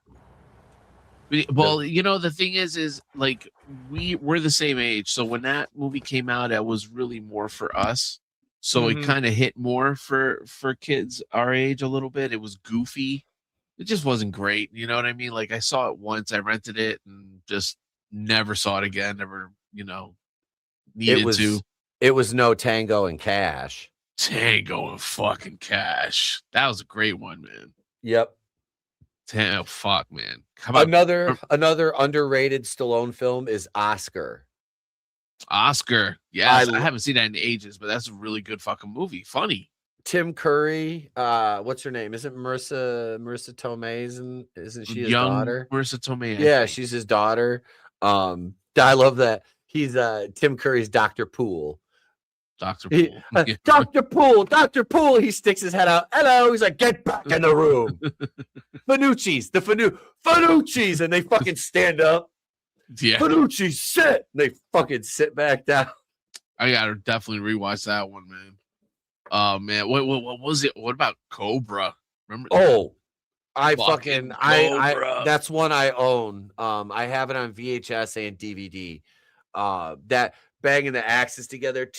Well, you know, the thing is like we're the same age, so when that movie came out, it was really more for us. So it kind of hit more for kids our age a little bit. It was goofy. It just wasn't great. You know what I mean? Like I saw it once, I rented it, and just never saw it again. Never, you know, needed to. It was no Tango and Cash. Tango and fucking Cash. That was a great one, man. Yep. Fuck, man. Another underrated Stallone film is Oscar. Oscar. Yes, I haven't seen that in ages, but that's a really good fucking movie. Funny. Tim Curry. What's her name? Isn't Marissa Tomei? Isn't she his daughter? Marissa Tomei. Yeah, she's his daughter. I love that. He's Tim Curry's Dr. Poole. Dr. Poole. Dr. Poole. He sticks his head out. Hello. He's like, get back in the room. Fanucci's. And they fucking stand up. Yeah. Fanucci, sit. And they fucking sit back down. I gotta definitely rewatch that one, man. Oh man, what was it? What about Cobra? Remember? Oh, I that's one I own. I have it on VHS and DVD. That banging the axes together.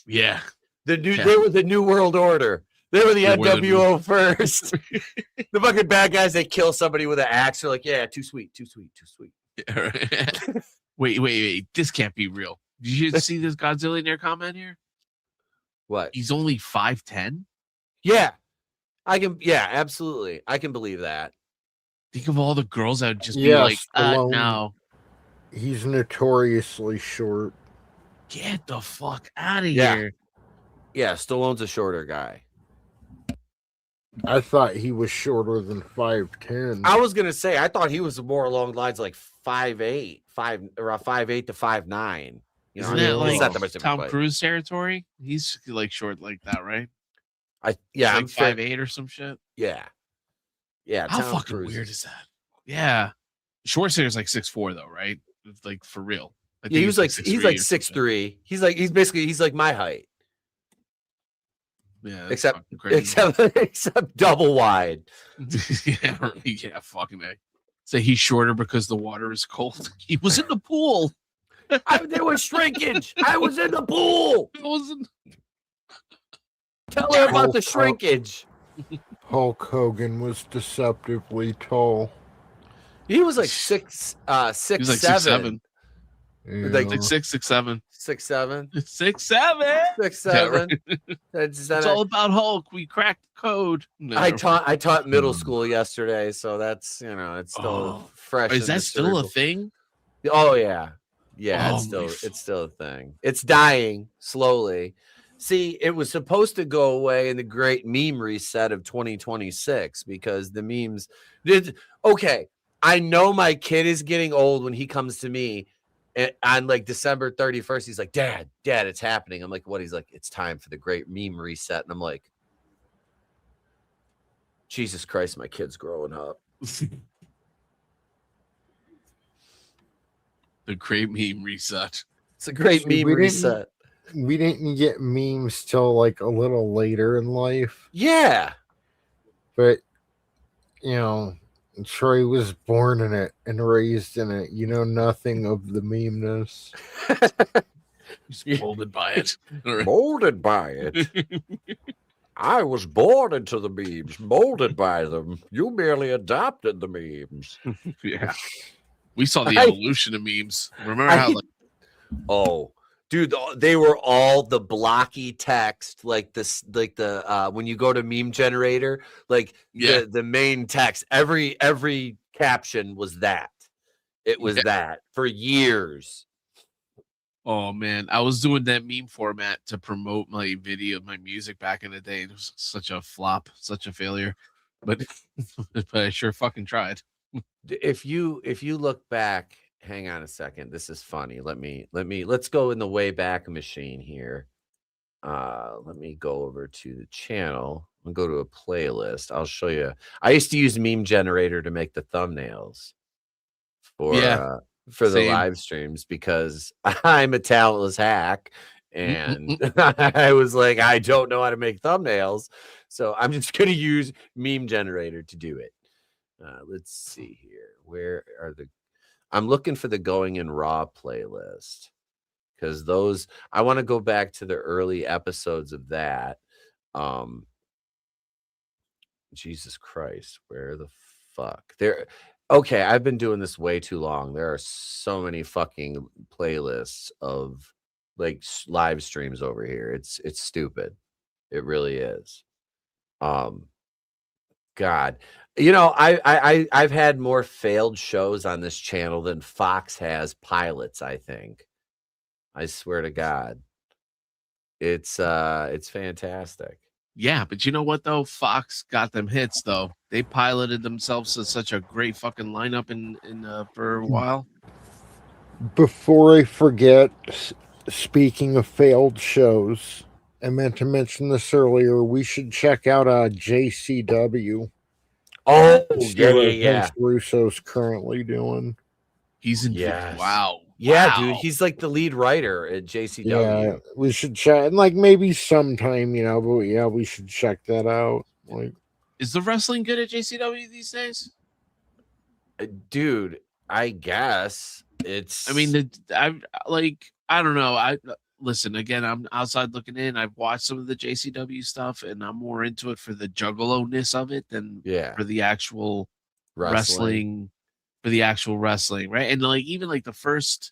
Yeah. They were the New World Order. They were the NWO first. The fucking bad guys, they kill somebody with an axe. They're like, yeah, too sweet. Yeah, right. Wait. This can't be real. Did you see this Godzillionaire comment here? What? He's only 5'10"? Yeah. Yeah, absolutely. I can believe that. Think of all the girls that would just be like, Stallone, no. He's notoriously short. Get the fuck out of here. Yeah, Stallone's a shorter guy. I thought he was shorter than 5'10". I was gonna say I thought he was more along the lines like 5'8", around 5'8" to 5'9". You know, Isn't that like not that much Tom different, Cruise territory? He's like short like that, right? I'm like 5'8" or some shit. Yeah. How Tom fucking Cruise. weird is that? Yeah. Schwarzenegger's like 6'4" though, right? It's like for real. I Yeah, think he's like 6'3". He's like my height. Yeah, except double wide. yeah, fucking A. Say he's shorter because the water is cold. He was in the pool. There was shrinkage. I was in the pool. Tell her about the shrinkage. Hulk Hogan was deceptively tall. He was like 6'7". He was like 6'7". Yeah. Like 6'7". 6'7". 6'7". 6'7". It's all about Hulk. We cracked the code. No. I taught middle school yesterday, so that's it's still fresh. Is that still a thing? Oh yeah. It's still a thing. It's dying slowly. See, it was supposed to go away in the great meme reset of 2026 because the memes did. Okay, I know my kid is getting old when he comes to me on like December 31st. He's like, Dad, it's happening. I'm like, what? He's like, it's time for the great meme reset. And I'm like, Jesus Christ, my kid's growing up. The great meme reset. It's a great meme reset. We didn't get memes till like a little later in life. Yeah. But, Troy was born in it and raised in it. You know nothing of the memeness. He's molded by it. Molded by it. I was born into the memes, molded by them. You merely adopted the memes. Yeah. We saw the evolution of memes. Remember how oh, dude, they were all the blocky text, like this, like the when you go to meme generator, like the main text, every caption was that. It was that for years. Oh man, I was doing that meme format to promote my music back in the day. It was such a flop, such a failure, but I sure fucking tried. If you look back, hang on a second. This is funny. Let's go in the way back machine here. Let me go over to the channel and go to a playlist. I'll show you. I used to use Meme Generator to make the thumbnails for the live streams because I'm a talentless hack. And I was like, I don't know how to make thumbnails. So I'm just going to use Meme Generator to do it. Let's see here. Where are I'm looking for the Going in Raw playlist because those I want to go back to the early episodes of that. Jesus Christ, where the fuck there? Okay, I've been doing this way too long. There are so many fucking playlists of like live streams over here. It's stupid. It really is. God. I've had more failed shows on this channel than Fox has pilots, I think. I swear to God. It's fantastic. Yeah, but you know what though? Fox got them hits though. They piloted themselves to such a great fucking lineup in for a while. Before I forget, speaking of failed shows, I meant to mention this earlier. We should check out JCW. Oh, yeah. Russo's currently doing. He's in. Wow. Yeah, dude. He's like the lead writer at JCW. Yeah, we should chat. Like maybe sometime, but yeah, we should check that out. Like, is the wrestling good at JCW these days? Dude, I guess it's. I mean, I don't know. Listen, again, I'm outside looking in. I've watched some of the JCW stuff, and I'm more into it for the juggalo-ness of it than for the actual wrestling. For the actual wrestling, right? And even the first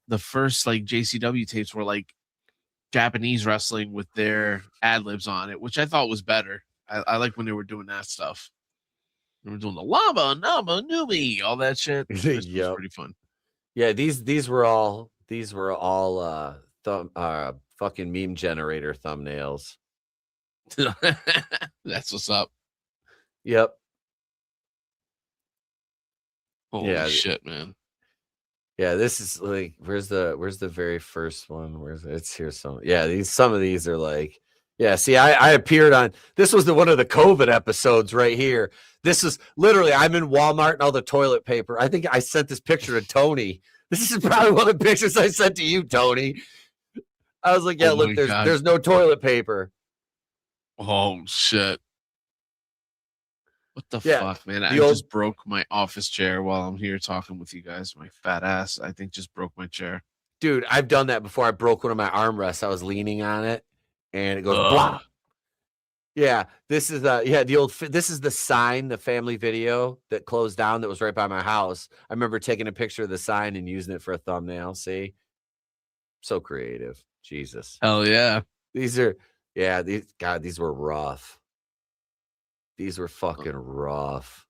the first like JCW tapes were like Japanese wrestling with their ad libs on it, which I thought was better. I like when they were doing that stuff. They were doing the Lama, Nama, Numi, all that shit. It was pretty fun. Yeah, these were all fucking meme generator thumbnails. That's what's up. Yep. Holy shit, man. Yeah, this is like where's the very first one? It's here some. Yeah, some of these are like, yeah, see, I appeared on this was one of the COVID episodes right here. This is literally I'm in Walmart and all the toilet paper. I think I sent this picture to Tony. This is probably one of the pictures I sent to you, Tony. I was like, yeah, look, there's no toilet paper. Oh shit. What the fuck, man? I just broke my office chair while I'm here talking with you guys. My fat ass, I think, just broke my chair. Dude, I've done that before. I broke one of my armrests. I was leaning on it, and it goes blah. Yeah, this is this is the sign, the family video that closed down that was right by my house. I remember taking a picture of the sign and using it for a thumbnail. See, so creative. Jesus, hell yeah. These were rough. These were fucking rough.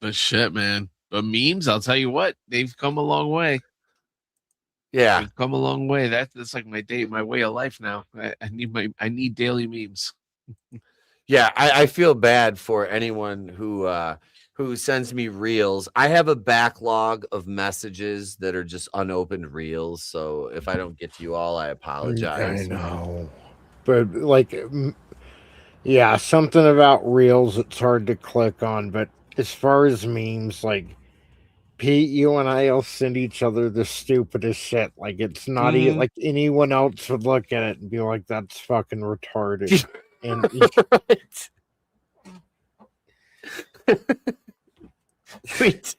But shit, man. But memes, I'll tell you what, they've come a long way. Yeah, they've come a long way. That's like my way of life now. I need daily memes. Yeah, I feel bad for anyone who sends me reels. I have a backlog of messages that are just unopened reels. So if I don't get to you all, I apologize. I know, but like. Yeah, something about reels it's hard to click on, but as far as memes, like Pete, you and I'll send each other the stupidest shit. Like it's not even like anyone else would look at it and be like, "That's fucking retarded." And wait,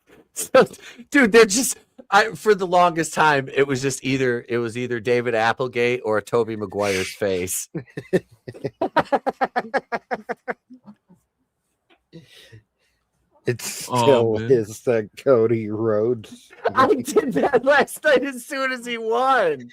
dude, they're just. For the longest time, it was either David Applegate or Tobey Maguire's face. It still is that Cody Rhodes. I did that last night as soon as he won.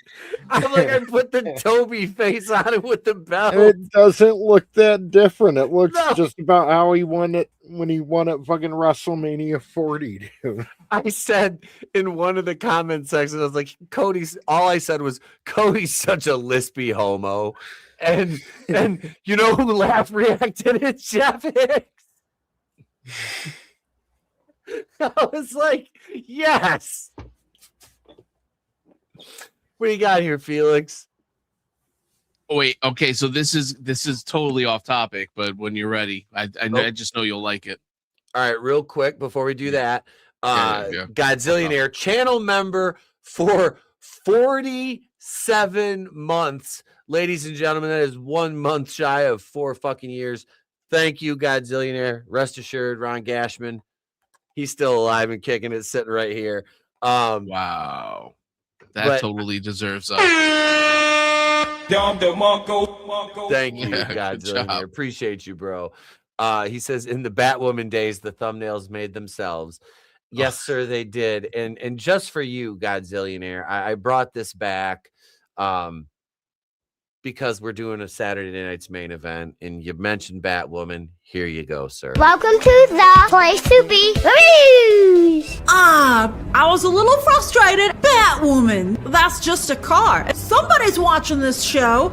I'm like, I put the Toby face on it with the belt. It doesn't look that different. It looks just about how he won it when he won at fucking WrestleMania 40, dude. I said in one of the comment sections, I was like, all I said was, Cody's such a lispy homo. And you know who reacted? It's Jeff Hicks. I was like, yes. What do you got here, Felix? Oh, wait, okay, so this is totally off topic, but when you're ready, I just know you'll like it. All right, real quick before we do that, Godzillionaire channel member for 47 months. Ladies and gentlemen, that is 1 month shy of 4 fucking years. Thank you, Godzillionaire. Rest assured, Ron Gashman, he's still alive and kicking it, sitting right here. Wow. That totally deserves up. Thank you, Godzillionaire. Appreciate you, bro. He says, in the Batwoman days, the thumbnails made themselves. Yes, sir, they did. And just for you, Godzillionaire, I brought this back because we're doing a Saturday night's main event, and you mentioned Batwoman. Here you go, sir. Welcome to the place to be. I was a little frustrated. Batwoman, that's just a car. Somebody's watching this show.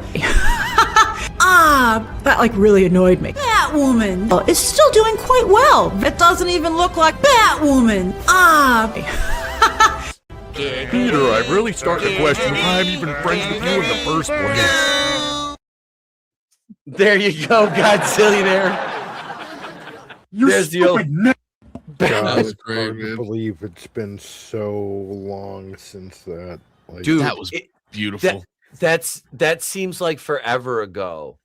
That like really annoyed me. Batwoman is still doing quite well. It doesn't even look like Batwoman. Peter, I'm really starting to question why I'm even friends with you in the first place. There you go, Godzillionaire. There's the old. God, it's hard to believe it's been so long since that. Like, dude, that was beautiful. That seems like forever ago.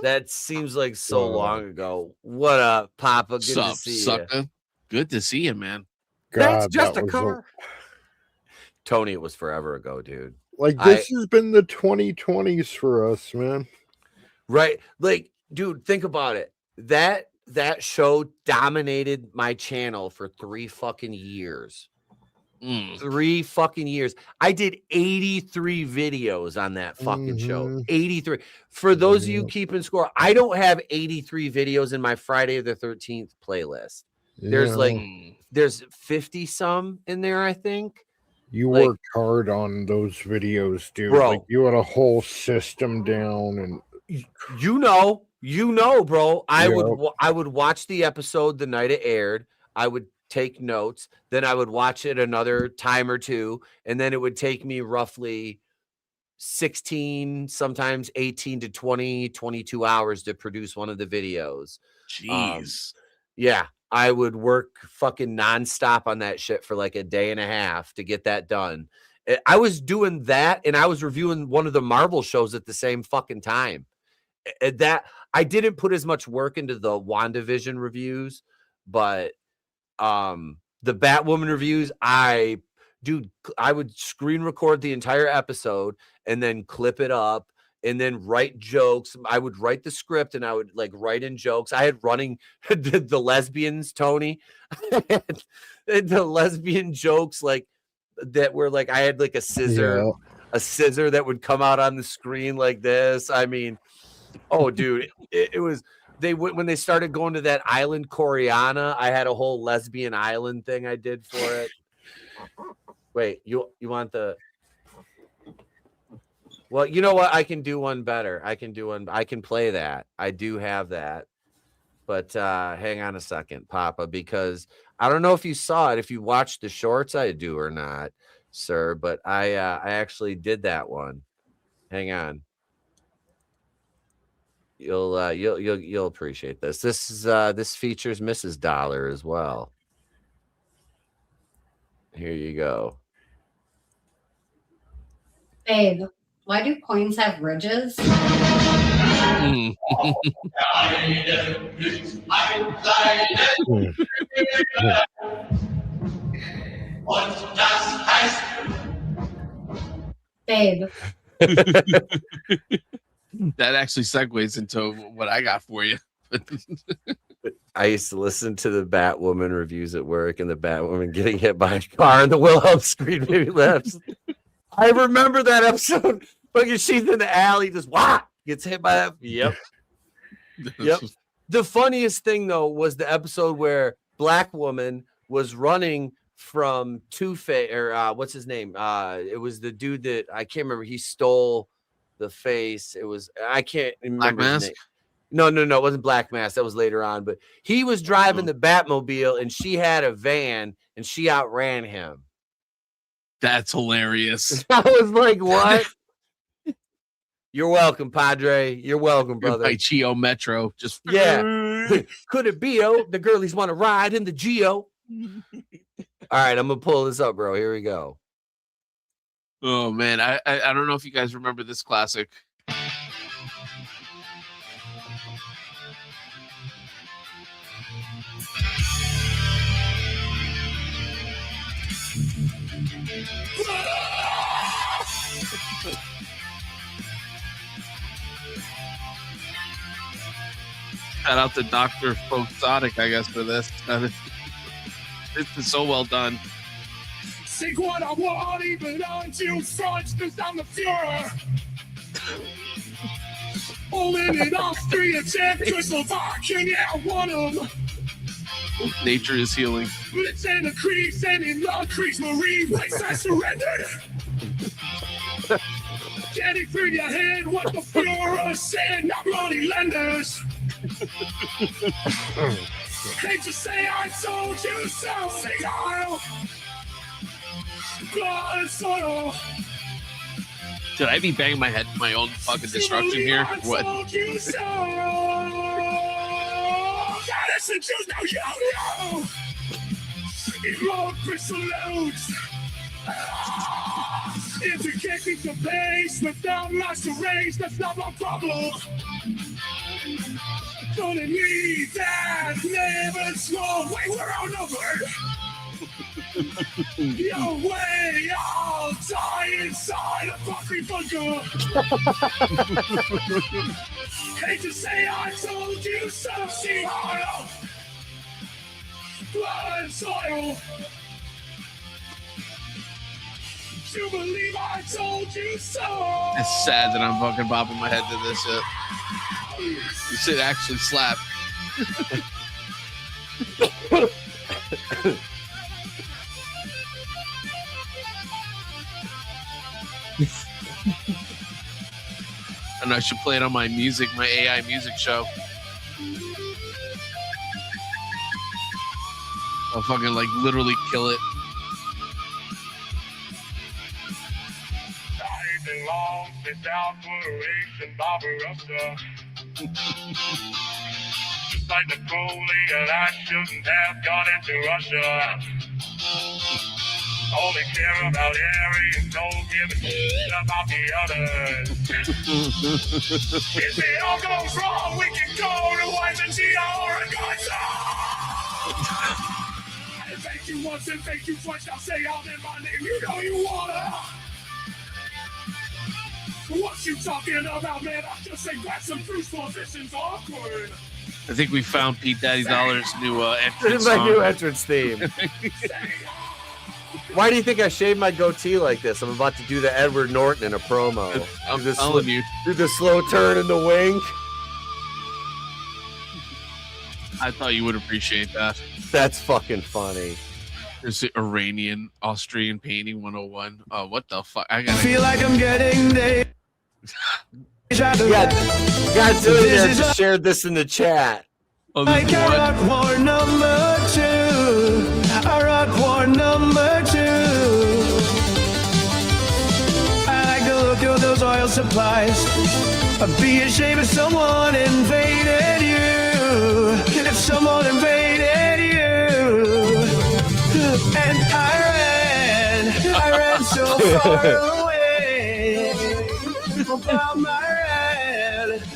That seems like so long ago. What up, Papa? Good to see you. Good to see you, man. God, that's just a car. Tony, it was forever ago, dude. Like this has been the 2020s for us, man. Right. Like, dude, think about it. That show dominated my channel for 3 fucking years. 3 fucking years. I did 83 videos on that fucking show. 83. For those of you keeping score, I don't have 83 videos in my Friday the 13th playlist. There's there's 50 some in there, I think. You worked hard on those videos, dude. Bro. Like, you had a whole system down, and you know, bro. I would watch the episode the night it aired. I would take notes, then I would watch it another time or two, and then it would take me roughly 16, sometimes 18 to 20, 22 hours to produce one of the videos. Jeez. Yeah, I would work fucking nonstop on that shit for like a day and a half to get that done. I was doing that, and I was reviewing one of the Marvel shows at the same fucking time. That I didn't put as much work into the WandaVision reviews, but the Batwoman reviews, I would screen record the entire episode and then clip it up and then write jokes. I would write the script and I would like write in jokes. I had running the lesbians, Tony, the lesbian jokes like that were like, I had like a scissor that would come out on the screen like this. I mean, oh dude, it was, when they started going to that island Coriana, I had a whole lesbian island thing I did for it. Wait, you want the? Well, you know what? I can do one better. I can play that. I do have that. But hang on a second, Papa, because I don't know if you saw it, if you watched the shorts I do or not, sir, but I actually did that one. Hang on. You'll appreciate this. This features Mrs. Dollar as well. Here you go. Babe, why do coins have ridges? Babe. That actually segues into what I got for you. I used to listen to the Batwoman reviews at work, and the Batwoman getting hit by a car, and the Wilhelm screen maybe laughs. I remember that episode. Fucking she's in the alley, just gets hit by that. Yep. The funniest thing though was the episode where Black Woman was running from Two-Face, or what's his name? It was the dude that I can't remember. He stole the face. It was, I can't remember. Black his Mask? name. No, it wasn't Black Mask. That was later on. But he was driving the Batmobile, and she had a van, and she outran him. That's hilarious. I was like, what? You're welcome, Padre. You're welcome, brother. By Geo Metro. Just Could it be, the girlies want to ride in the Geo? All right, I'm going to pull this up, bro. Here we go. Oh, man. I don't know if you guys remember this classic. Shout out to Dr. Folksonic, I guess, for this. This is so well done. Say what I want, even on two fronts, cause I'm the Fuhrer. Holding it off 3 and 10, crystal talking, yeah, one of them. Nature is healing. It's in the crease and in the crease, Marine place I surrendered. Getting through your head what the Fuhrer said, not money lenders. Hate to say I told you so, say I'll blood and soil. Should I be banging my head in my own fucking destruction here? What? Told you so. Goddess and Jews now, yo. Evolve crystal loads. Interjecting the base without masteries, that's not my problem. Gonna need that never slow. Wait, we're outnumbered. Your way, I'll die inside a fucking bunker. Hate to say I told you so, see oil. Blood and soil. Don't you believe I told you so? It's sad that I'm fucking bopping my head to this shit. This shit actually slapped. And I should play it on my AI music show. I'll fucking like literally kill it. I've been long without motivation, Barbarossa. Just like Napoleon, I shouldn't have gone into Russia. Only care about Aries, don't give a shit about the others. If it all goes wrong, we can go to Argentina or Augusta. And thank you once and thank you twice. Now say out in my name, you know you wanna. What you talking about, man? I just say grab some cruise positions awkward. I think we found Pete Daddy Dollar's new entrance This is my song. new entrance theme. Why do you think I shaved my goatee like this? I'm about to do the Edward Norton in a promo. I'm telling you. Do the slow turn and the wink. I thought you would appreciate that. That's fucking funny. There's the Iranian Austrian painting 101. Oh, what the fuck? I gotta feel like I'm getting there. Yeah, guys, just shared this in the chat. Oh, I got rock war number 2. I rock war number 2. I like to look through those oil supplies. I'd be ashamed if someone invaded you. If someone invaded you. And I ran so far away.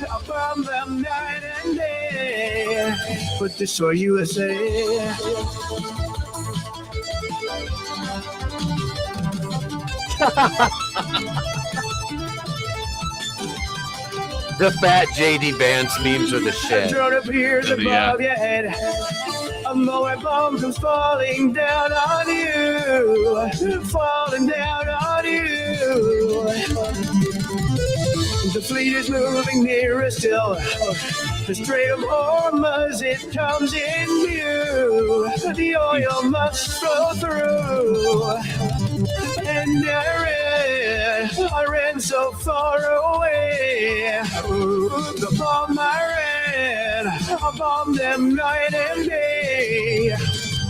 I bombed them night and day. But destroy USA. The fat JD Vance memes are the shit. Drone appears above your head. A mower bomb comes falling down on you. Falling down on you. The fleet is moving nearer still. The Strait of Hormuz, it comes in view. The oil must flow through. And I ran so far away. The bomb I bombed them night and day.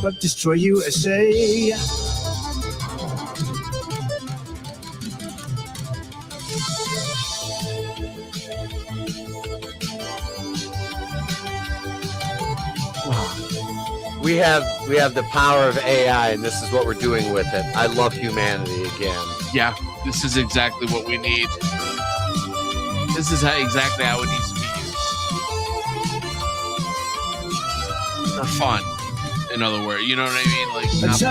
But destroy USA. We have the power of AI, and this is what we're doing with it. I love humanity again. Yeah, this is exactly what we need. This is exactly how it needs to be used. For fun, in other words. You know what I mean? Like, not for...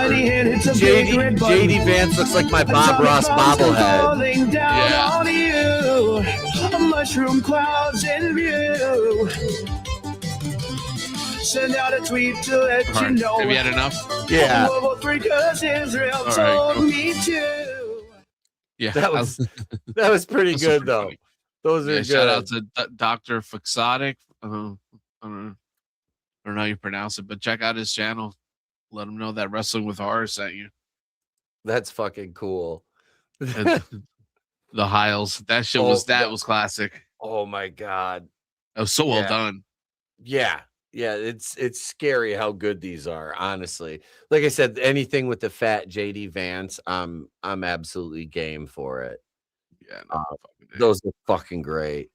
JD Vance looks like my Bob Ross bobblehead. Yeah. Mushroom clouds in view. Send out a tweet to let you know. Have you had enough? Yeah. Because Israel told me to. Yeah, that was pretty good though. Funny. Those are good. Shout out to Dr. Foxotic. I don't know how you pronounce it, but check out his channel. Let him know that Wrestling with Horror sent you. That's fucking cool. The Hiles. That shit was classic. Oh my god. That was so well done. Yeah. Yeah, it's scary how good these are, honestly. Like I said, anything with the fat JD Vance, I'm absolutely game for it. Yeah, those are fucking great.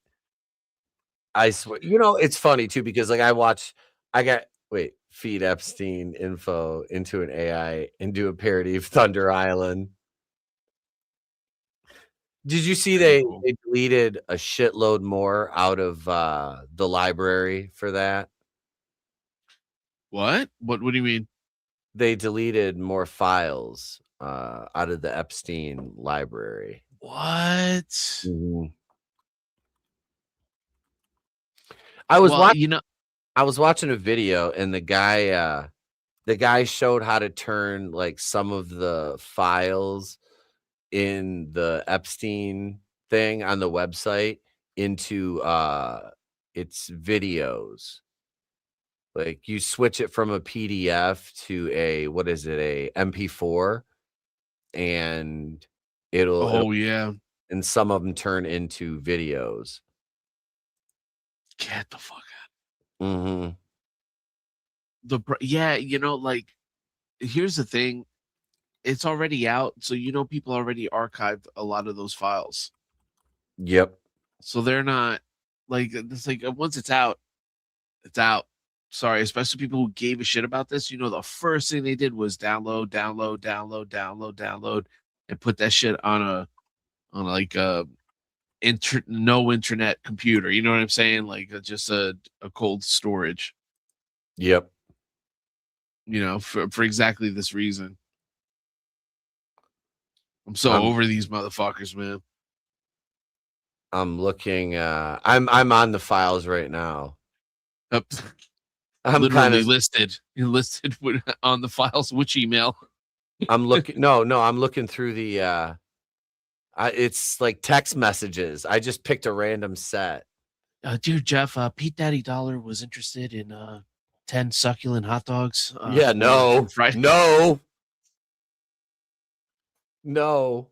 I swear, it's funny too because like feed Epstein info into an AI and do a parody of Thunder Island. Did you see they deleted a shitload more out of the library for that? What? What do you mean? They deleted more files out of the Epstein library. What? Mm-hmm. I was watching a video and the guy showed how to turn like some of the files in the Epstein thing on the website into its videos. Like you switch it from a PDF to a a MP4, and it'll yeah. and some of them turn into videos. Get the fuck out. Mm-hmm. Like here's the thing. It's already out, so people already archived a lot of those files. Yep. So they're not like it's like once it's out, it's out. Sorry, especially people who gave a shit about this. The first thing they did was download, and put that shit on like a no internet computer. You know what I'm saying? Like just a cold storage. Yep. For exactly this reason. I'm so over these motherfuckers, man. I'm looking. I'm on the files right now. Yep. I'm literally listed. You're listed on the files. Which email? I'm looking. No, I'm looking through the. It's like text messages. I just picked a random set. Dear Jeff, Pete Daddy Dollar was interested in 10 succulent hot dogs. No.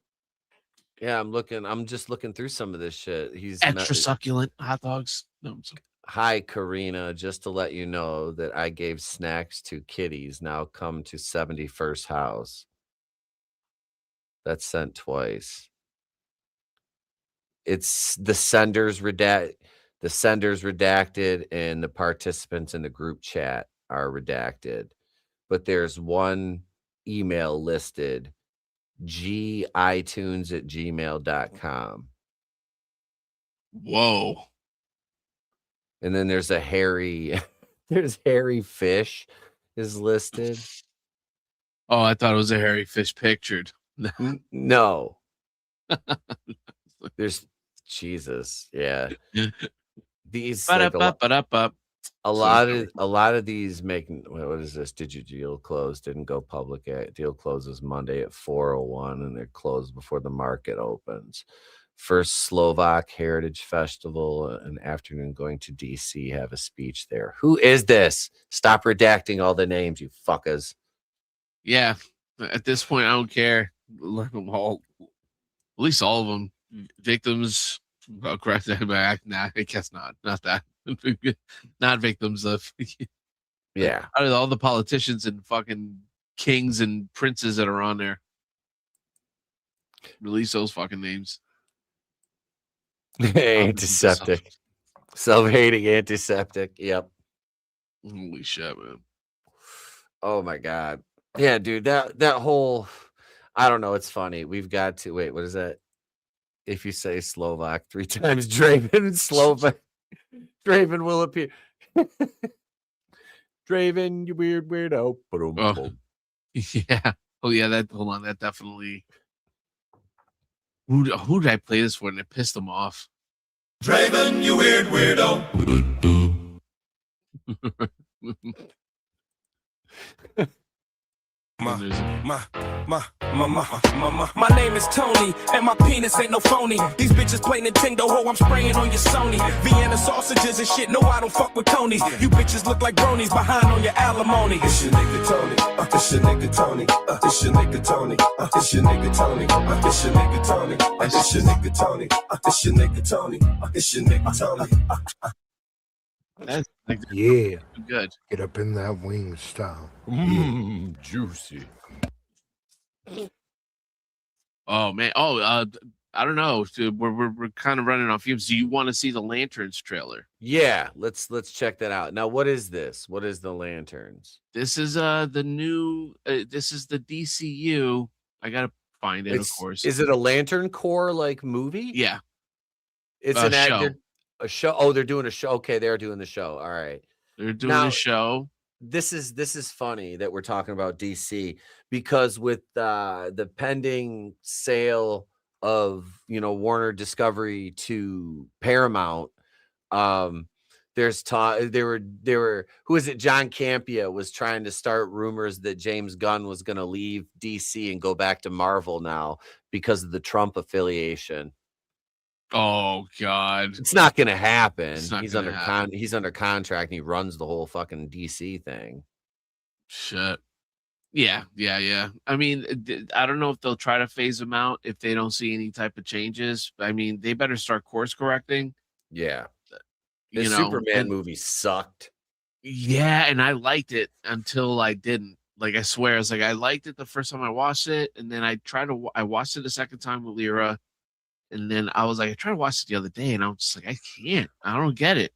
Yeah, I'm just looking through some of this shit. He's extra succulent hot dogs. No, Hi, Karina. Just to let you know that I gave snacks to kitties. Now come to 71st house. That's sent twice. It's the senders redacted, and the participants in the group chat are redacted. But there's one email listed, gitunes@gmail.com. Whoa. And then there's a Harry Fish is listed. Oh, I thought it was a hairy fish pictured. No. There's Jesus. Yeah. These like a lot of these making what is this? Did your deal close? Didn't go public yet. Deal closes Monday at 4:01 and they're closed before the market opens. First Slovak Heritage Festival, an afternoon going to DC, have a speech there. Who is this? Stop redacting all the names, you fuckers. Yeah. At this point, I don't care. Let them all, at least all of them, victims. Correct that back. Nah, I guess not. Not that. Not victims of. Yeah. Out of all the politicians and fucking kings and princes that are on there, release those fucking names. Antiseptic. Self-hating antiseptic. Yep. Holy shit, man. Oh my God. Yeah, dude, that whole, I don't know, it's funny. We've got to wait, what is that? If you say Slovak 3 times, Draven Slovak, Draven will appear. Draven, you weird weirdo. Oh. Yeah. Oh yeah, hold on, that definitely. Who did I play this for and it pissed them off? Draven, you weird weirdo. My name is Tony, and my penis ain't no phony. These bitches play Nintendo, ho, I'm spraying on your Sony. Vienna sausages and shit, no, I don't fuck with Tonys. You bitches look like bronies behind on your alimony. It's your nigga Tony, it's your nigga Tony, it's your nigga Tony, it's your nigga Tony, it's your nigga Tony, it's your nigga Tony, it's your nigga Tony, it's your nigga Tony. That's yeah, good. Get up in that wing style. Juicy. Oh man. Oh, I don't know. We're kind of running off fumes. Do you want to see the Lanterns trailer? Yeah, let's check that out. Now, what is this? What is the Lanterns? This is the new. This is the DCU. I gotta find it, of course. Is it a Lantern Corps like movie? Yeah, it's an actor. A show. Oh, they're doing a show. Okay, they're doing the show. All right, they're doing a show. This is funny that we're talking about DC because with the pending sale of Warner Discovery to Paramount, There's talk. There were. Who is it? John Campea was trying to start rumors that James Gunn was going to leave DC and go back to Marvel now because of the Trump affiliation. Oh God, it's not going to happen. He's under he's under contract and he runs the whole fucking DC thing. Shit. Yeah. I mean, I don't know if they'll try to phase him out if they don't see any type of changes. I mean, they better start course correcting. Yeah. The Superman movie sucked. Yeah, and I liked it until I didn't. Like, I swear, I was like, I liked it the first time I watched it, and then I watched it the second time with Lyra, and then I was like, I tried to watch it the other day, and I was just like, I can't. I don't get it.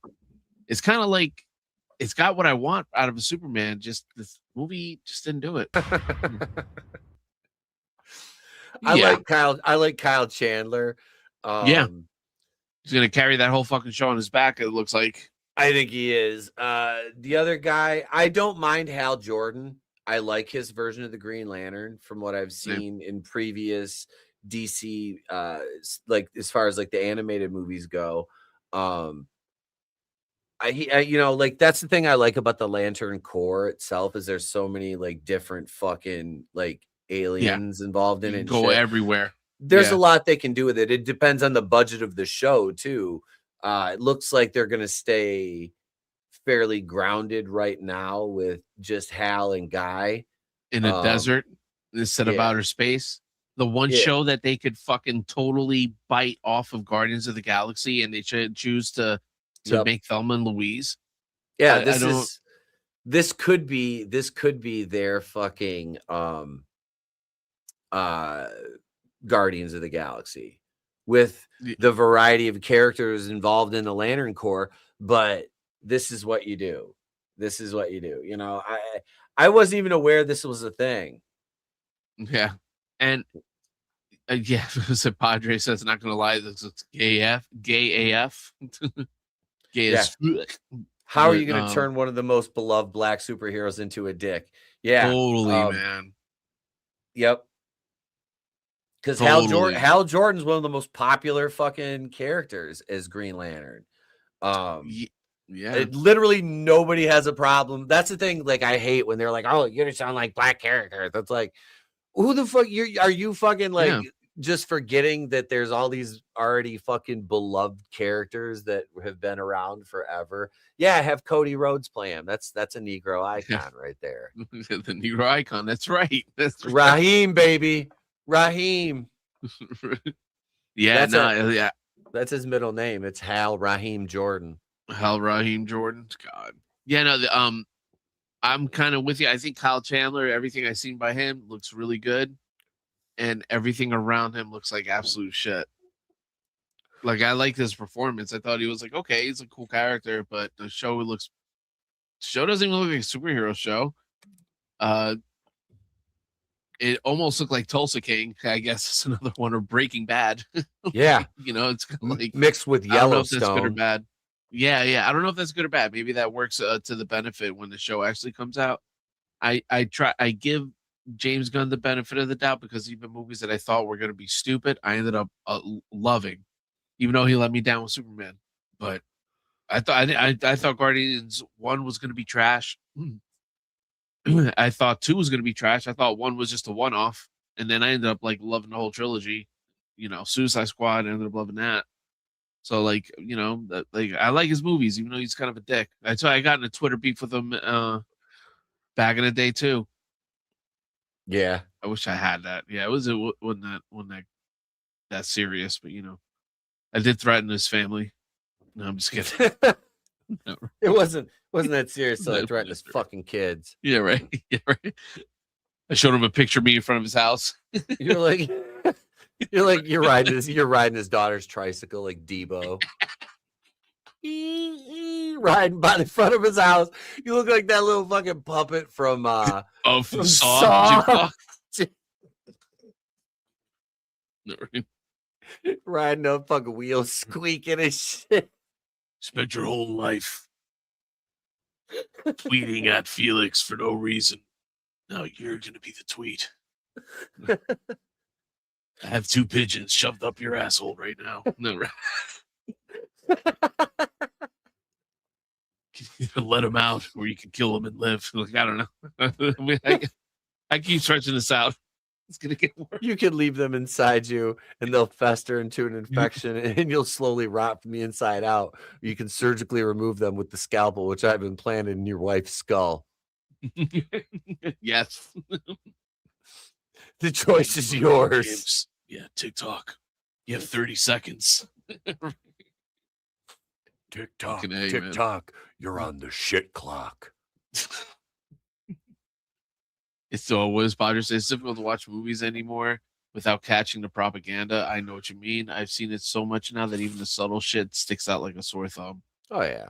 It's kind of like it's got what I want out of a Superman. Just this movie just didn't do it. I like Kyle Chandler. Yeah. He's gonna carry that whole fucking show on his back, it looks like. I think he is. The other guy, I don't mind Hal Jordan. I like his version of the Green Lantern from what I've seen in previous DC, like as far as like the animated movies go. You know, like that's the thing I like about the Lantern Corps itself is there's so many like different fucking like aliens involved in it. Go everywhere. There's a lot they can do with it. It depends on the budget of the show too. It looks like they're going to stay fairly grounded right now with just Hal and Guy in a desert instead of outer space. The one show that they could fucking totally bite off of Guardians of the Galaxy, and they should choose to make Thelma and Louise. Yeah, this could be their fucking Guardians of the Galaxy with the variety of characters involved in the Lantern Corps, but this is what you do. You know, I wasn't even aware this was a thing. Yeah. And so Padre says, not gonna lie, this is gay AF. Gay as fuck. How are you gonna turn one of the most beloved black superheroes into a dick? Yeah, totally, man. Yep. Because Hal Jordan's one of the most popular fucking characters as Green Lantern. Literally nobody has a problem. That's the thing. Like, I hate when they're like, "Oh, you're gonna sound like black characters." That's like, who the fuck are you fucking like just forgetting that there's all these already fucking beloved characters that have been around forever? Yeah, have Cody Rhodes play him. That's a Negro icon right there. The Negro icon. That's right. That's Raheem, baby. Raheem. That's his middle name. It's Hal Raheem Jordan. Hal Raheem Jordan. God. Yeah, no, I'm kind of with you. I think Kyle Chandler, everything I've seen by him looks really good. And everything around him looks like absolute shit. Like, I like his performance. I thought he was like, okay, he's a cool character, but the show doesn't even look like a superhero show. It almost looked like Tulsa King. I guess it's another one, or Breaking Bad. Yeah. You know, it's kind of like mixed with Yellowstone. I don't know if that's good or bad. Yeah. I don't know if that's good or bad. Maybe that works to the benefit when the show actually comes out. I give James Gunn the benefit of the doubt because even movies that I thought were going to be stupid, I ended up loving, even though he let me down with Superman. But I thought Guardians 1 was going to be trash. I thought 2 was going to be trash. I thought 1 was just a one-off, and then I ended up like loving the whole trilogy. You know, Suicide Squad, I ended up loving that. So, like, you know, like, I like his movies, even though he's kind of a dick. That's why I got in a Twitter beef with him back in the day too. Yeah, I wish I had that. Yeah, it wasn't that serious, but you know, I did threaten his family. No, I'm just kidding. No. It wasn't that serious. So I threatened his fucking kids. Yeah, right. Yeah, right. I showed him a picture of me in front of his house. You're riding his daughter's tricycle like Debo. Riding by the front of his house. You look like that little fucking puppet from Saw. Riding up fucking wheels, squeaking and shit. Spent your whole life tweeting at Felix for no reason. Now you're gonna be the tweet. I have 2 pigeons shoved up your asshole right now. No, right. let him out, or you can kill him and live. Like, I don't know. I keep stretching this out. It's gonna get worse. You can leave them inside you, and they'll fester into an infection, and you'll slowly rot from the inside out. You can surgically remove them with the scalpel, which I've implanted in your wife's skull. Yes. The choice is yours. James, yeah, TikTok. You have 30 seconds. TikTok, Fucking A, TikTok, you're on the shit clock. It's so what does Podger say? It's difficult to watch movies anymore without catching the propaganda. I know what you mean. I've seen it so much now that even the subtle shit sticks out like a sore thumb. Oh yeah.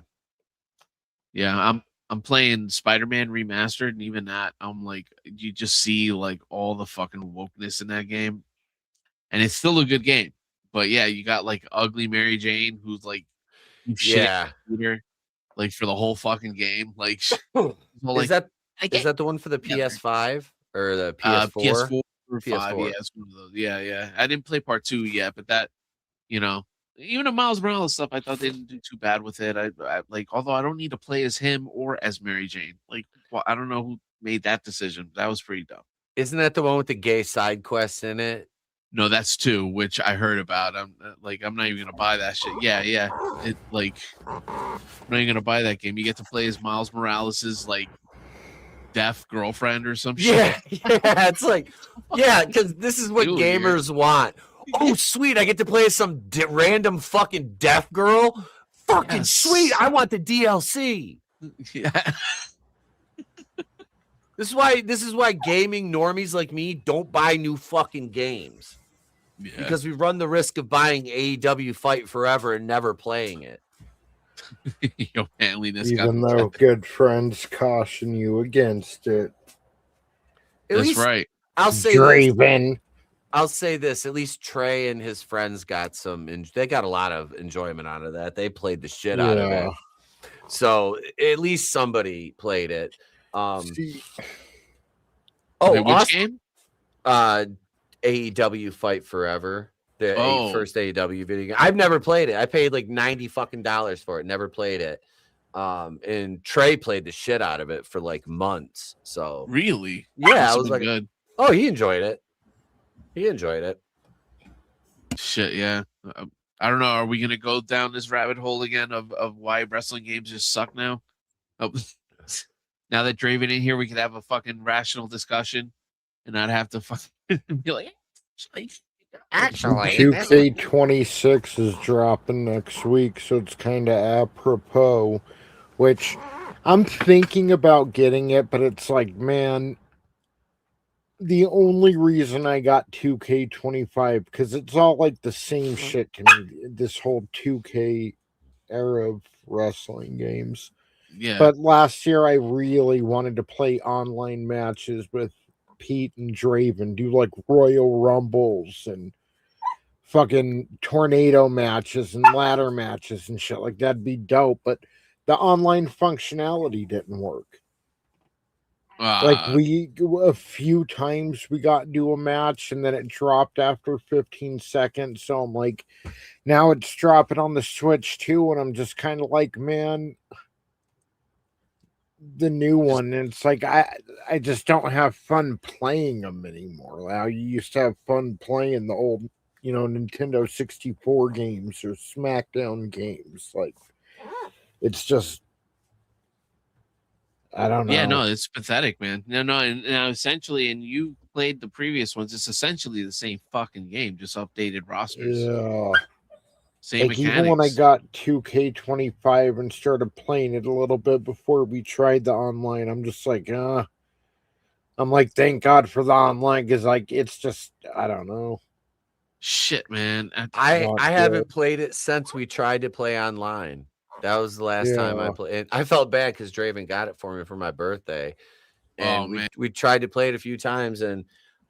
Yeah, I'm playing Spider-Man Remastered, and even that, I'm like, you just see like all the fucking wokeness in that game. And it's still a good game. But yeah, you got like ugly Mary Jane who's like Yeah. shit like for the whole fucking game. Like, Is that the one for the PS5 or the PS4? PS4 or 5, PS4. yeah, it's one of those. Yeah. I didn't play part 2 yet, but that, even the Miles Morales stuff, I thought they didn't do too bad with it. I like, although I don't need to play as him or as Mary Jane. Like, well, I don't know who made that decision. That was pretty dumb. Isn't that the one with the gay side quests in it? No, that's 2, which I heard about. I'm not even gonna buy that shit. Yeah. I'm not even gonna buy that game. You get to play as Miles Morales's like deaf girlfriend or some shit. Yeah, it's like, yeah, because this is what gamers want. Oh, sweet, I get to play as some random fucking deaf girl. Fucking sweet, I want the DLC. Yeah. This is why gaming normies like me don't buy new fucking games. Yeah. Because we run the risk of buying AEW Fight Forever and never playing it. Your manliness. Even though good friends caution you against it. That's right. I'll say Draven. I'll say this. At least Trey and his friends got they got a lot of enjoyment out of that. They played the shit out of it. So at least somebody played it. Wait, which game? AEW Fight Forever. The first AEW video game. I've never played it. I paid like $90 fucking for it. Never played it. And Trey played the shit out of it for like months. So really, yeah, I was like, good. Oh, he enjoyed it. Shit, yeah. I don't know. Are we gonna go down this rabbit hole again of why wrestling games just suck now? Now that Draven in here, we could have a fucking rational discussion and not have to fucking be like, actually 2K26 is dropping next week, so it's kind of apropos, which I'm thinking about getting it, but it's like, man, the only reason I got 2K25, because it's all like the same shit to me, this whole 2K era of wrestling games. Yeah. But last year I really wanted to play online matches with Pete and Draven, do like Royal Rumbles and fucking tornado matches and ladder matches and shit like that'd be dope, but the online functionality didn't work. Like a few times we got into a match and then it dropped after 15 seconds. So I'm like, now it's dropping on the Switch too, and I'm just kind of like, man, the new one, and it's like I just don't have fun playing them anymore. Now you used to have fun playing the old, Nintendo 64 games or SmackDown games. Like, it's just, I don't know. Yeah, no, it's pathetic, man. No, and now essentially, and you played the previous ones, it's essentially the same fucking game, just updated rosters. Yeah. Same like, mechanics. even when I got 2K25 and started playing it a little bit before we tried the online, I'm just like, I'm like, thank God for the online, because like it's just, I don't know. Shit, man. I haven't played it since we tried to play online. That was the last time I played it. I felt bad because Draven got it for me for my birthday. And we tried to play it a few times, and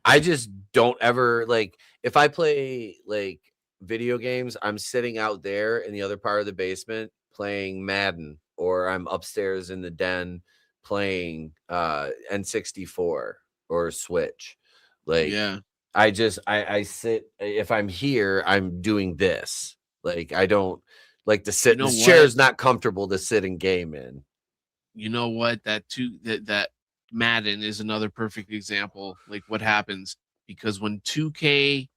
I just don't ever, like, if I play like video games, I'm sitting out there in the other part of the basement playing Madden, or I'm upstairs in the den playing N64 or Switch. Like, I sit, if I'm here, I'm doing this. Like, I don't Like to sit. This chair's not comfortable to sit and game in. You know what? That Madden is another perfect example. Like what happens because when 2K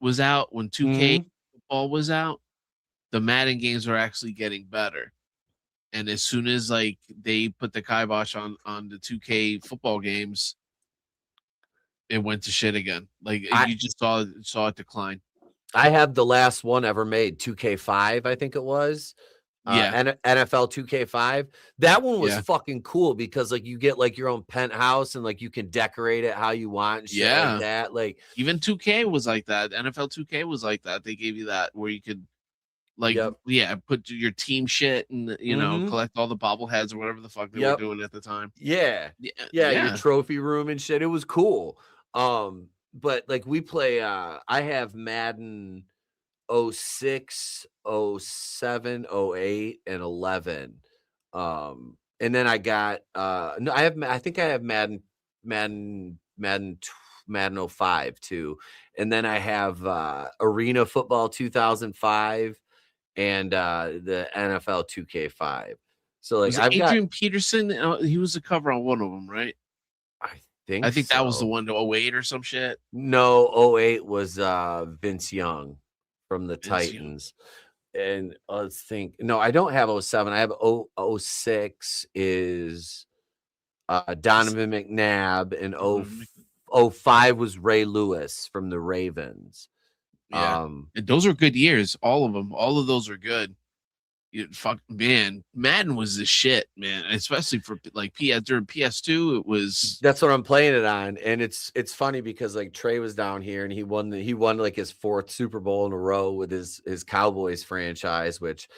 was out, when 2K football was out, the Madden games are actually getting better. And as soon as like they put the kibosh on the 2K football games, it went to shit again. Like you just saw it decline. I have the last one ever made, 2K5, I think it was. NFL 2K5. That one was fucking cool because like you get like your own penthouse and like you can decorate it how you want and shit like that. Like even 2K was like that. NFL 2K was like that. They gave you that where you could like put your team shit and you know collect all the bobbleheads or whatever the fuck they were doing at the time. Your trophy room and shit. It was cool. But like we play I have Madden 06, 07, 08, and 11. And then I got I think I have Madden 05 too. And then I have Arena Football 2005 and the NFL 2K5. So like I've Adrian Peterson, he was the cover on one of them, right? I think that was the one to 08 or some shit. No, 08 was Vince Young from the Titans. And let's think. No, I don't have 07. I have 06 is Donovan McNabb, and 05 was Ray Lewis from the Ravens. And those are good years. All of them. All of those are good. Madden was the shit, man. Especially for like during PS2, it was. That's what I'm playing it on, and it's funny because like Trey was down here and he won like his 4th Super Bowl in a row with his Cowboys franchise, which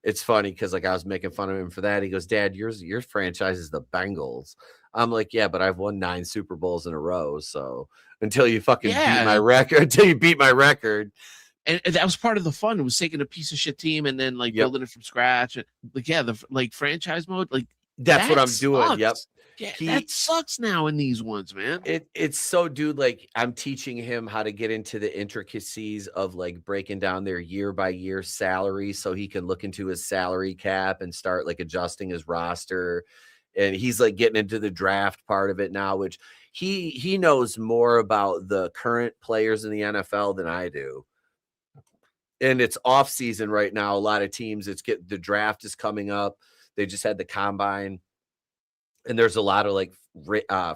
it's funny because like I was making fun of him for that. He goes, "Dad, your franchise is the Bengals." I'm like, "Yeah, but I've won 9 Super Bowls in a row, so until you fucking beat my record, until you beat my record." And that was part of the fun. It was taking a piece of shit team and then like building it from scratch. And like, the franchise mode, like that's what I'm doing. Yep. Yeah, that sucks now in these ones, man. It's so, dude, like I'm teaching him how to get into the intricacies of like breaking down their year by year salary so he can look into his salary cap and start like adjusting his roster. And he's like getting into the draft part of it now, which he knows more about the current players in the NFL than I do. And it's off season right now. A lot of teams, the draft is coming up. They just had the combine, and there's a lot of like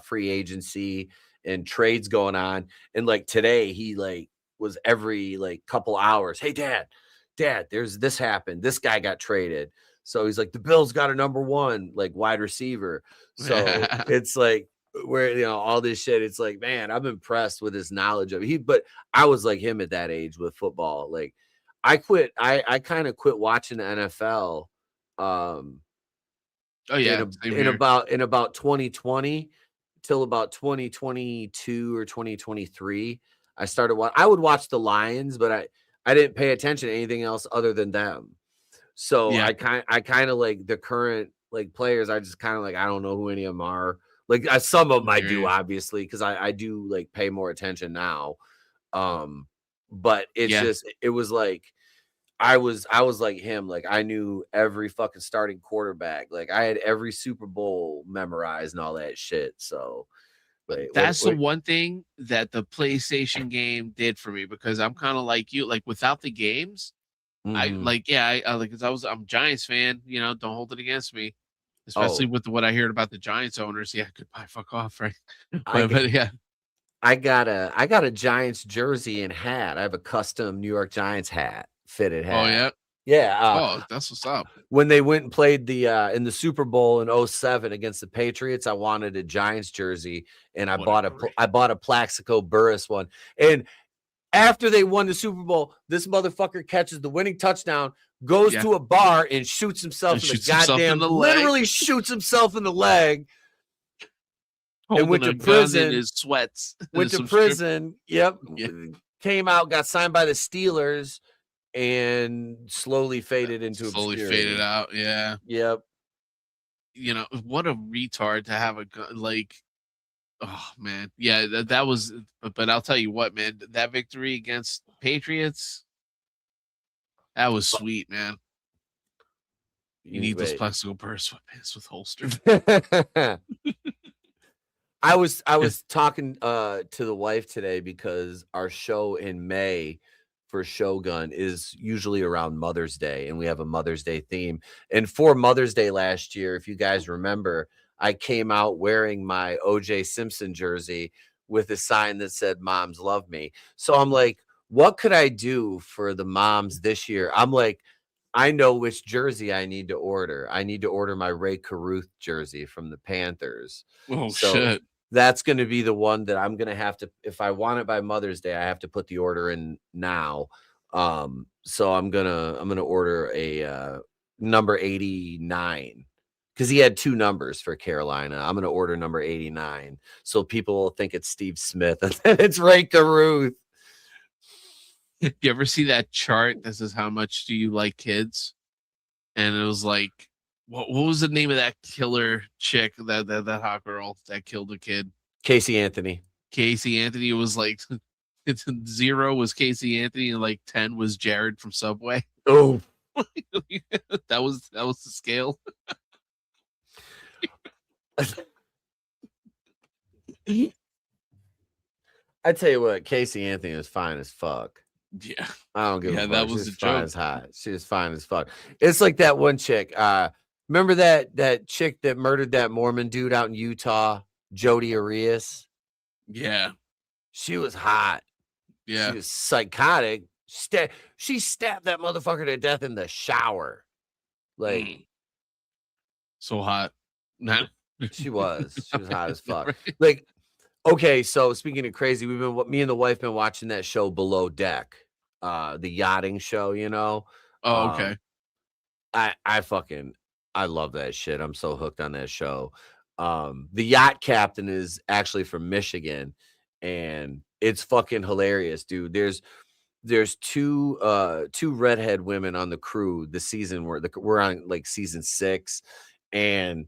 free agency and trades going on. And like today, he like was every like couple hours, "Hey, Dad, there's this happened. This guy got traded." So he's like, "The Bills got a number 1 like wide receiver." So it's like where all this shit. It's like, man, I'm impressed with his knowledge of it. But I was like him at that age with football. Like I kind of quit watching the NFL. In about 2020 till about 2022 or 2023, I started I would watch the Lions, but I didn't pay attention to anything else other than them. So I kind of like the current like players. I just kind of like, I don't know who any of them are. Like some of them I do, obviously, because I do like pay more attention now. But it's it was like I was like him. Like I knew every fucking starting quarterback. Like I had every Super Bowl memorized and all that shit. So that's the one thing that the PlayStation game did for me, because I'm kind of like you. Like without the games, I'm a Giants fan. Don't hold it against me. Especially with what I heard about the Giants owners. Yeah, goodbye, fuck off, right? I got a Giants jersey and hat. I have a custom New York Giants fitted hat. Oh yeah. Yeah. That's what's up. When they went and played in the Super Bowl in 07 against the Patriots, I wanted a Giants jersey, and I bought a Plaxico Burress one. And after they won the Super Bowl, this motherfucker catches the winning touchdown, goes to a bar and shoots himself literally shoots himself in the leg. And went to prison in his sweats. Went to prison. Yep. Yeah. Came out, got signed by the Steelers, and slowly faded into obscurity. Faded out. Yeah. Yep. What a retard to have a gun. Like, oh man. Yeah, that was, but I'll tell you what, man, that victory against Patriots, that was sweet, man. You need those plastic pair of sweatpants with holster. I was talking to the wife today because our show in May for Shogun is usually around Mother's Day, and we have a Mother's Day theme. And for Mother's Day last year, if you guys remember, I came out wearing my OJ Simpson jersey with a sign that said "Moms love me." So I'm like, what could I do for the moms this year? I'm like, I know which jersey I need to order. I need to order my Ray Caruth jersey from the Panthers. Oh, so shit. That's going to be the one that I'm going to have to, if I want it by Mother's Day, I have to put the order in now. So I'm going to order a number 89 because he had 2 numbers for Carolina. I'm going to order number 89 so people will think it's Steve Smith and then it's Ray Caruth. You ever see that chart that says how much do you like kids? And it was like, what was the name of that killer chick, that hot girl that killed a kid? Casey Anthony. Casey Anthony was like, 0 was Casey Anthony, and like 10 was Jared from Subway. Oh, that was the scale. I tell you what, Casey Anthony was fine as fuck. Yeah, I don't give a fuck. That was She's a fine joke. as hot. She was fine as fuck. It's like that one chick. Remember that chick that murdered that Mormon dude out in Utah, Jodi Arias? Yeah, she was hot. Yeah, she was psychotic. She stabbed that motherfucker to death in the shower. Like, so hot. Nah. She was hot as fuck. Right. Like, okay, so speaking of crazy, me and the wife been watching that show Below Deck, the yachting show, you know. Oh, okay. I love that shit. I'm so hooked on that show. The yacht captain is actually from Michigan, and it's fucking hilarious, dude. There's two redhead women on the crew this season. We're on like season 6, and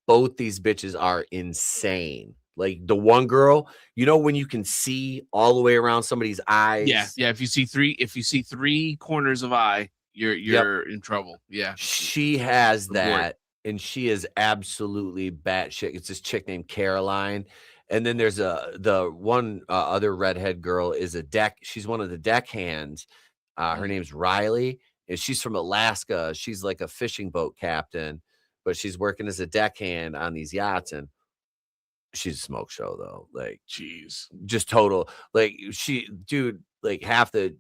both these bitches are insane. Like the one girl, you know, when you can see all the way around somebody's eyes. Yeah. If you see 3 corners of eye, you're in trouble. Yeah. She has that, and she is absolutely batshit. It's this chick named Caroline. And then there's the one other redhead girl is she's one of the deckhands. Her name's Riley, and she's from Alaska. She's like a fishing boat captain, but she's working as a deckhand on these yachts, and she's a smoke show though. Like, jeez, just total. Like like half the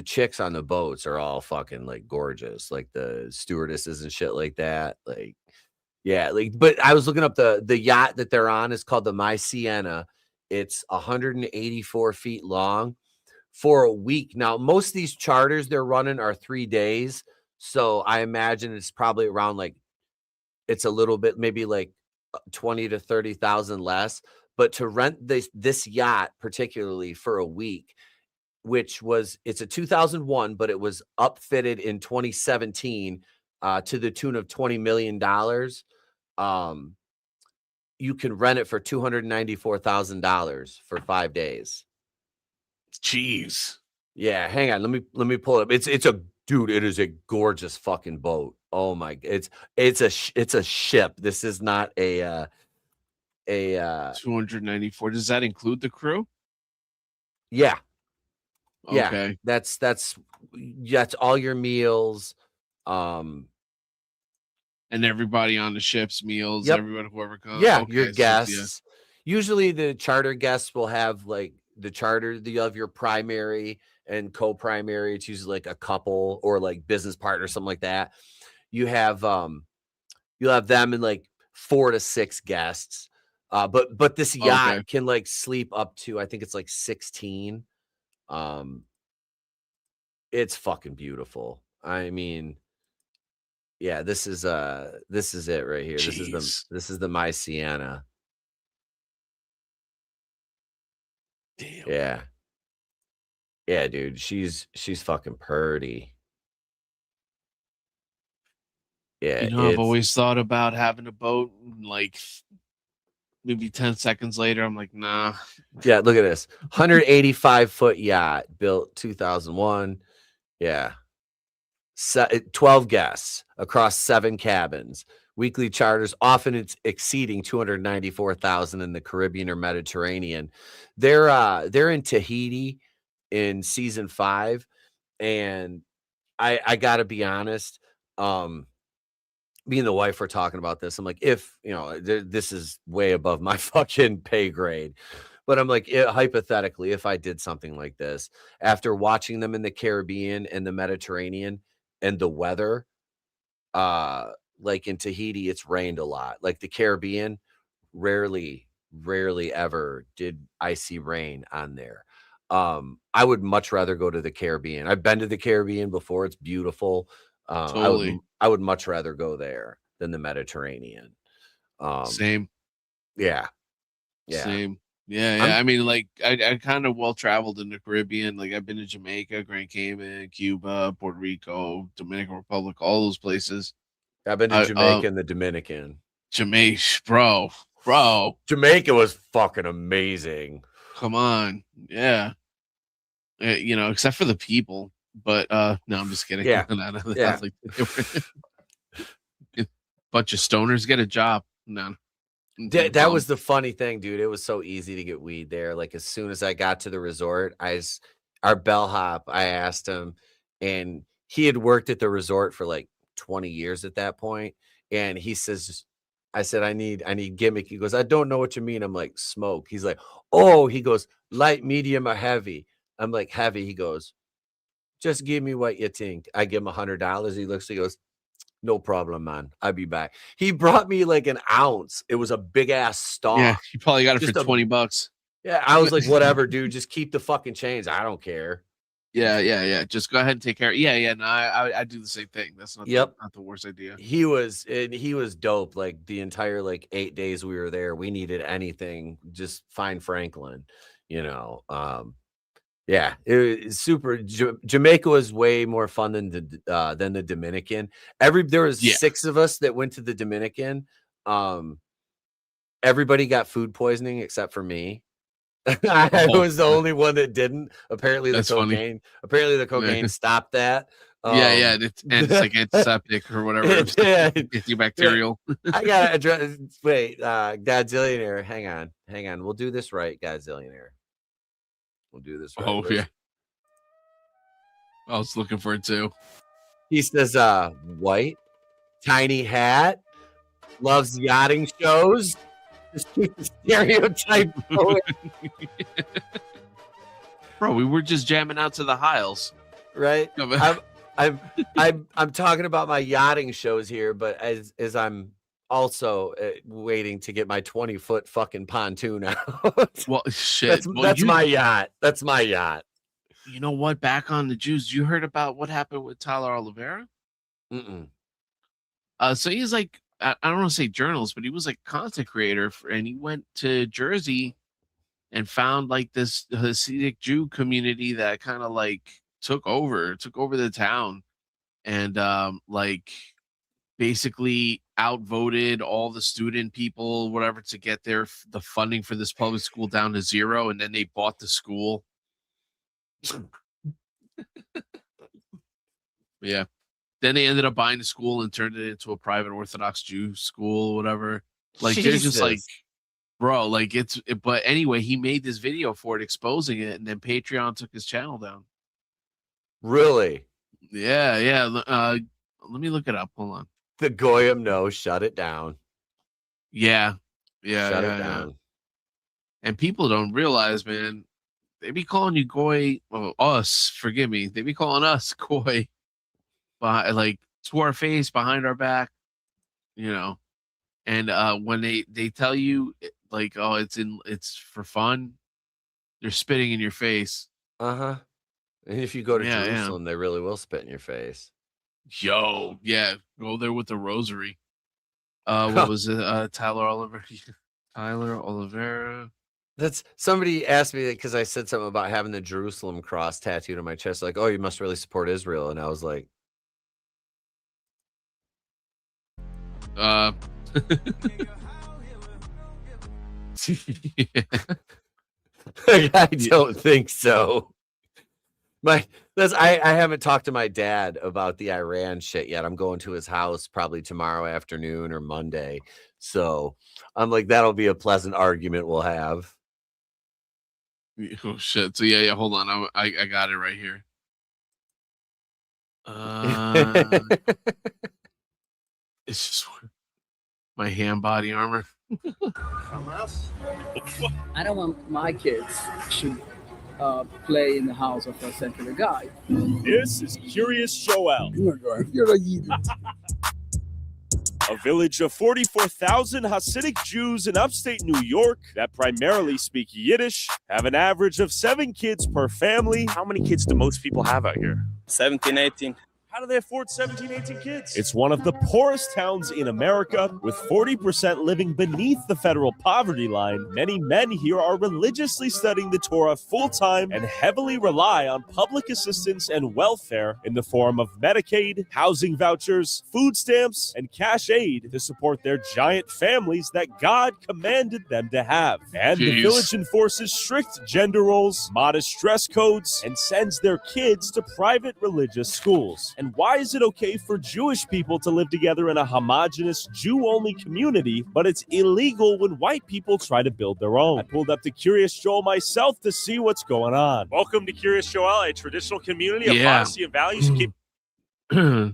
chicks on the boats are all fucking like gorgeous, like the stewardesses and shit like that. Like, yeah, like, but I was looking up the yacht that they're on is called the My Sienna. It's 184 feet long for a week. Now, most of these charters they're running are 3 days. So I imagine it's probably around like, it's a little bit, maybe like 20 to 30,000 less, but to rent this yacht particularly for a week, it's a 2001, but it was upfitted in 2017 to the tune of $20 million. You can rent it for $294,000 for 5 days. Jeez. Yeah, hang on. Let me pull it up. It is a gorgeous fucking boat. Oh my, it's a ship. This is not a 294. Does that include the crew? Yeah. Yeah. Okay. That's all your meals. And everybody on the ship's meals, Yep. everybody, whoever comes. Yeah, okay, your guests. Usually the charter guests will have like the charter, of your primary and co-primary. It's usually like a couple or like business partner, something like that. You have you'll have them and like 4 to 6 guests. But this yacht can like sleep up to, I think it's like 16. It's fucking beautiful. I mean, yeah, this is it right here. Jeez. This is the My Sienna. Damn. Yeah. Yeah, dude. She's fucking purty. Yeah. You know, I've always thought about having a boat, and like maybe 10 seconds later, I'm like, nah. Yeah, look at this. 185-foot yacht built 2001. Yeah. 12 guests across 7 cabins. Weekly charters, often it's exceeding 294,000 in the Caribbean or Mediterranean. They're in Tahiti in season 5, and I gotta be honest. Me and the wife were talking about this. I'm like, if this is way above my fucking pay grade, but I'm like, hypothetically, if I did something like this after watching them in the Caribbean and the Mediterranean and the weather, like in Tahiti, it's rained a lot. Like the Caribbean, rarely ever did I see rain on there. I would much rather go to the Caribbean. I've been to the Caribbean before. It's beautiful. Totally. I would much rather go there than the Mediterranean. Same. Yeah. Same. Yeah. I mean, like, I kind of well traveled in the Caribbean. Like, I've been to Jamaica, Grand Cayman, Cuba, Puerto Rico, Dominican Republic, all those places. I've been to Jamaica and the Dominican. Jamaica, bro. Jamaica was fucking amazing. Come on. Yeah. Except for the people. But no, I'm just kidding. Yeah. Like, bunch of stoners, get a job. No. That was the funny thing, dude. It was so easy to get weed there. Like as soon as I got to the resort, our bellhop, I asked him, and he had worked at the resort for like 20 years at that point. And he says, I said, I need gimmick. He goes, I don't know what you mean. I'm like, smoke. He's like, oh, he goes, light, medium, or heavy. I'm like, heavy. He goes, just give me what you think. I give him $100. He looks, he goes, no problem, man. I'll be back. He brought me like an ounce. It was a big ass stalk. Yeah, you probably got it for $20. Yeah, I was like, whatever, dude. Just keep the fucking change. I don't care. Yeah. Just go ahead and take care. Yeah. No, I do the same thing. That's not not the worst idea. He was dope. Like the entire 8 days we were there, we needed anything. Just find Franklin. Yeah, it was super. Jamaica was way more fun than the Dominican. There was 6 of us that went to the Dominican. Everybody got food poisoning except for me. I was the only one that didn't. Apparently the cocaine stopped that. It's like antiseptic or whatever. Antibacterial. I gotta address. Wait, Godzillionaire. Hang on. We'll do this right, Godzillionaire. We'll do this right. Oh, yeah. I was looking for it too. He says, white, tiny hat, loves yachting shows. Just keep the stereotype going. Bro, we were just jamming out to the Hiles. Right? I'm talking about my yachting shows here, but as I'm also waiting to get my 20-foot fucking pontoon out. Well, shit. That's my yacht. That's my yacht. You know what? Back on the Jews, you heard about what happened with Tyler Oliveira? So he's like, I don't want to say journalist, but he was like content creator, and he went to Jersey and found like this Hasidic Jew community that kind of like took over the town, and basically outvoted all the student people, whatever, to get the funding for this public school down to zero, and then they bought the school. Yeah. Then they ended up buying the school and turned it into a private Orthodox Jew school, whatever. Like they're just like, bro, like but anyway, he made this video for it exposing it, and then Patreon took his channel down. Really? Yeah. Let me look it up. Hold on. The Goyim, no, shut it down. Yeah. Shut it down. And people don't realize, man, they be calling you Goy, us, forgive me. They be calling us Goy, like to our face, behind our back, And when they tell you like, oh, it's for fun, they're spitting in your face. And if you go to Jerusalem, they really will spit in your face. Yo, yeah, go there with the rosary. What was it? Tyler Oliveira. That's somebody asked me because I said something about having the Jerusalem cross tattooed on my chest. Like, oh, you must really support Israel, and I was like, I don't think so. I haven't talked to my dad about the Iran shit yet. I'm going to his house probably tomorrow afternoon or Monday. So I'm like, that'll be a pleasant argument we'll have. Oh shit. So yeah, hold on. I got it right here. It's just my hand body armor. I don't want my kids to play in the house of a secular guy. This is Curious Joel. You're a Yiddish. A village of 44,000 Hasidic Jews in upstate New York that primarily speak Yiddish have an average of 7 kids per family. How many kids do most people have out here? 17, 18. How do they afford 17, 18 kids? It's one of the poorest towns in America, with 40% living beneath the federal poverty line. Many men here are religiously studying the Torah full-time and heavily rely on public assistance and welfare in the form of Medicaid, housing vouchers, food stamps, and cash aid to support their giant families that God commanded them to have. And the village enforces strict gender roles, modest dress codes, and sends their kids to private religious schools. And why is it okay for Jewish people to live together in a homogenous Jew-only community, but it's illegal when white people try to build their own? I pulled up to Curious Joel myself to see what's going on. Welcome to Curious Joel, a traditional community of honesty and values.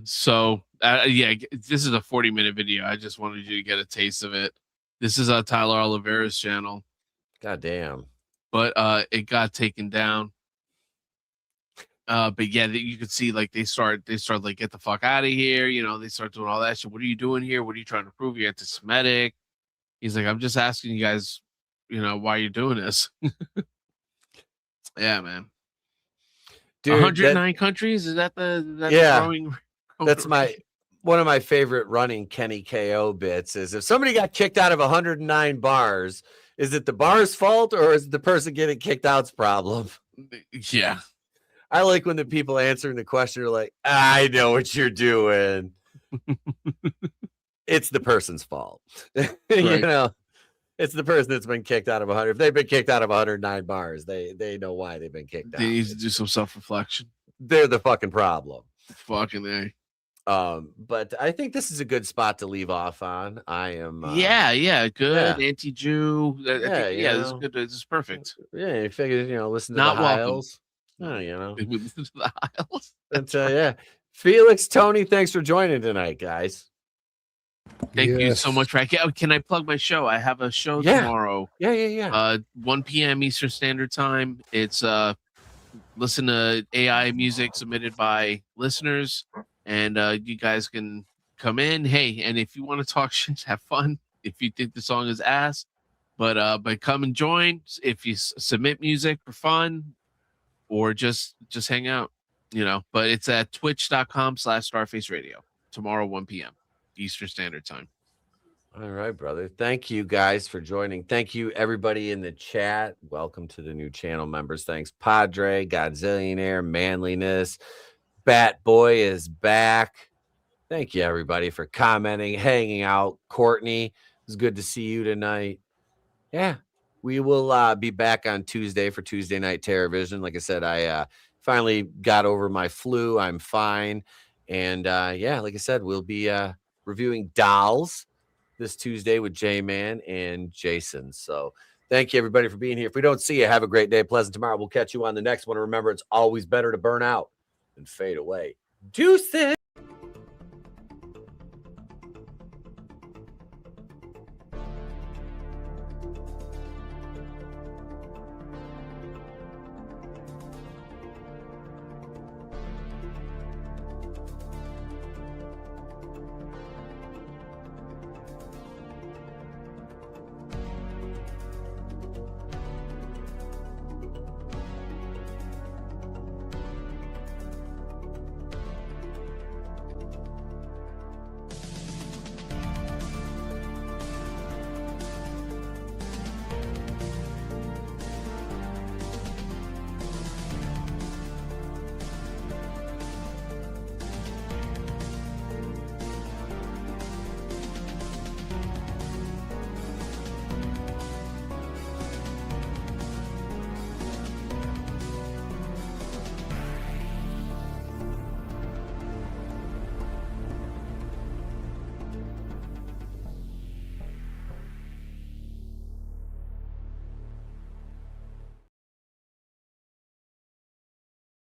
So, yeah, this is a 40-minute video. I just wanted you to get a taste of it. This is Tyler Oliveira's channel. God damn. But it got taken down. But yeah, you could see like they start like, get the fuck out of here. You know, they start doing all that shit. What are you doing here? What are you trying to prove? You're anti-Semitic. He's like, I'm just asking you guys, you know, why you're doing this. Yeah, man. Dude, 109 countries? Is that the growing? That's one of my favorite running Kenny KO bits is if somebody got kicked out of 109 bars, is it the bar's fault or is it the person getting kicked out's problem? Yeah. I like when the people answering the question are like, I know what you're doing. It's the person's fault. You know, it's the person that's been kicked out of 100. If they've been kicked out of 109 bars, they know why they've been kicked out. They need to do some self-reflection. They're the fucking problem. Fucking A. But I think this is a good spot to leave off on. I am good. Anti-Jew. This is good. This is perfect. Yeah, you figured, you know, listen to Not the Hiles. welcome. Oh, you know. Listen to the Hiles. And yeah. Felix, Tony, thanks for joining tonight, guys. Thank you so much, Frank. Can I plug my show? I have a show tomorrow. Yeah. 1 p.m. Eastern Standard Time. It's listen to AI music submitted by listeners, and you guys can come in. Hey, and if you want to talk shit, have fun. If you think the song is ass, but come and join. If you submit music for fun, or just hang out, you know. But it's at twitch.com/Starface Radio tomorrow, 1 p.m. Eastern Standard Time. All right, brother. Thank you guys for joining. Thank you, everybody in the chat. Welcome to the new channel members. Thanks, Padre, Godzillionaire, Manliness. Bat Boy is back. Thank you, everybody, for commenting, hanging out. Courtney, it's good to see you tonight. Yeah, we will be back on Tuesday for Tuesday Night Terrorvision. Like I said, I finally got over my flu. I'm fine. And yeah, like I said, we'll be reviewing Dolls this Tuesday with J-Man and Jason. So thank you, everybody, for being here. If we don't see you, have a great day. Pleasant tomorrow. We'll catch you on the next one. Remember, it's always better to burn out than fade away. Deuces.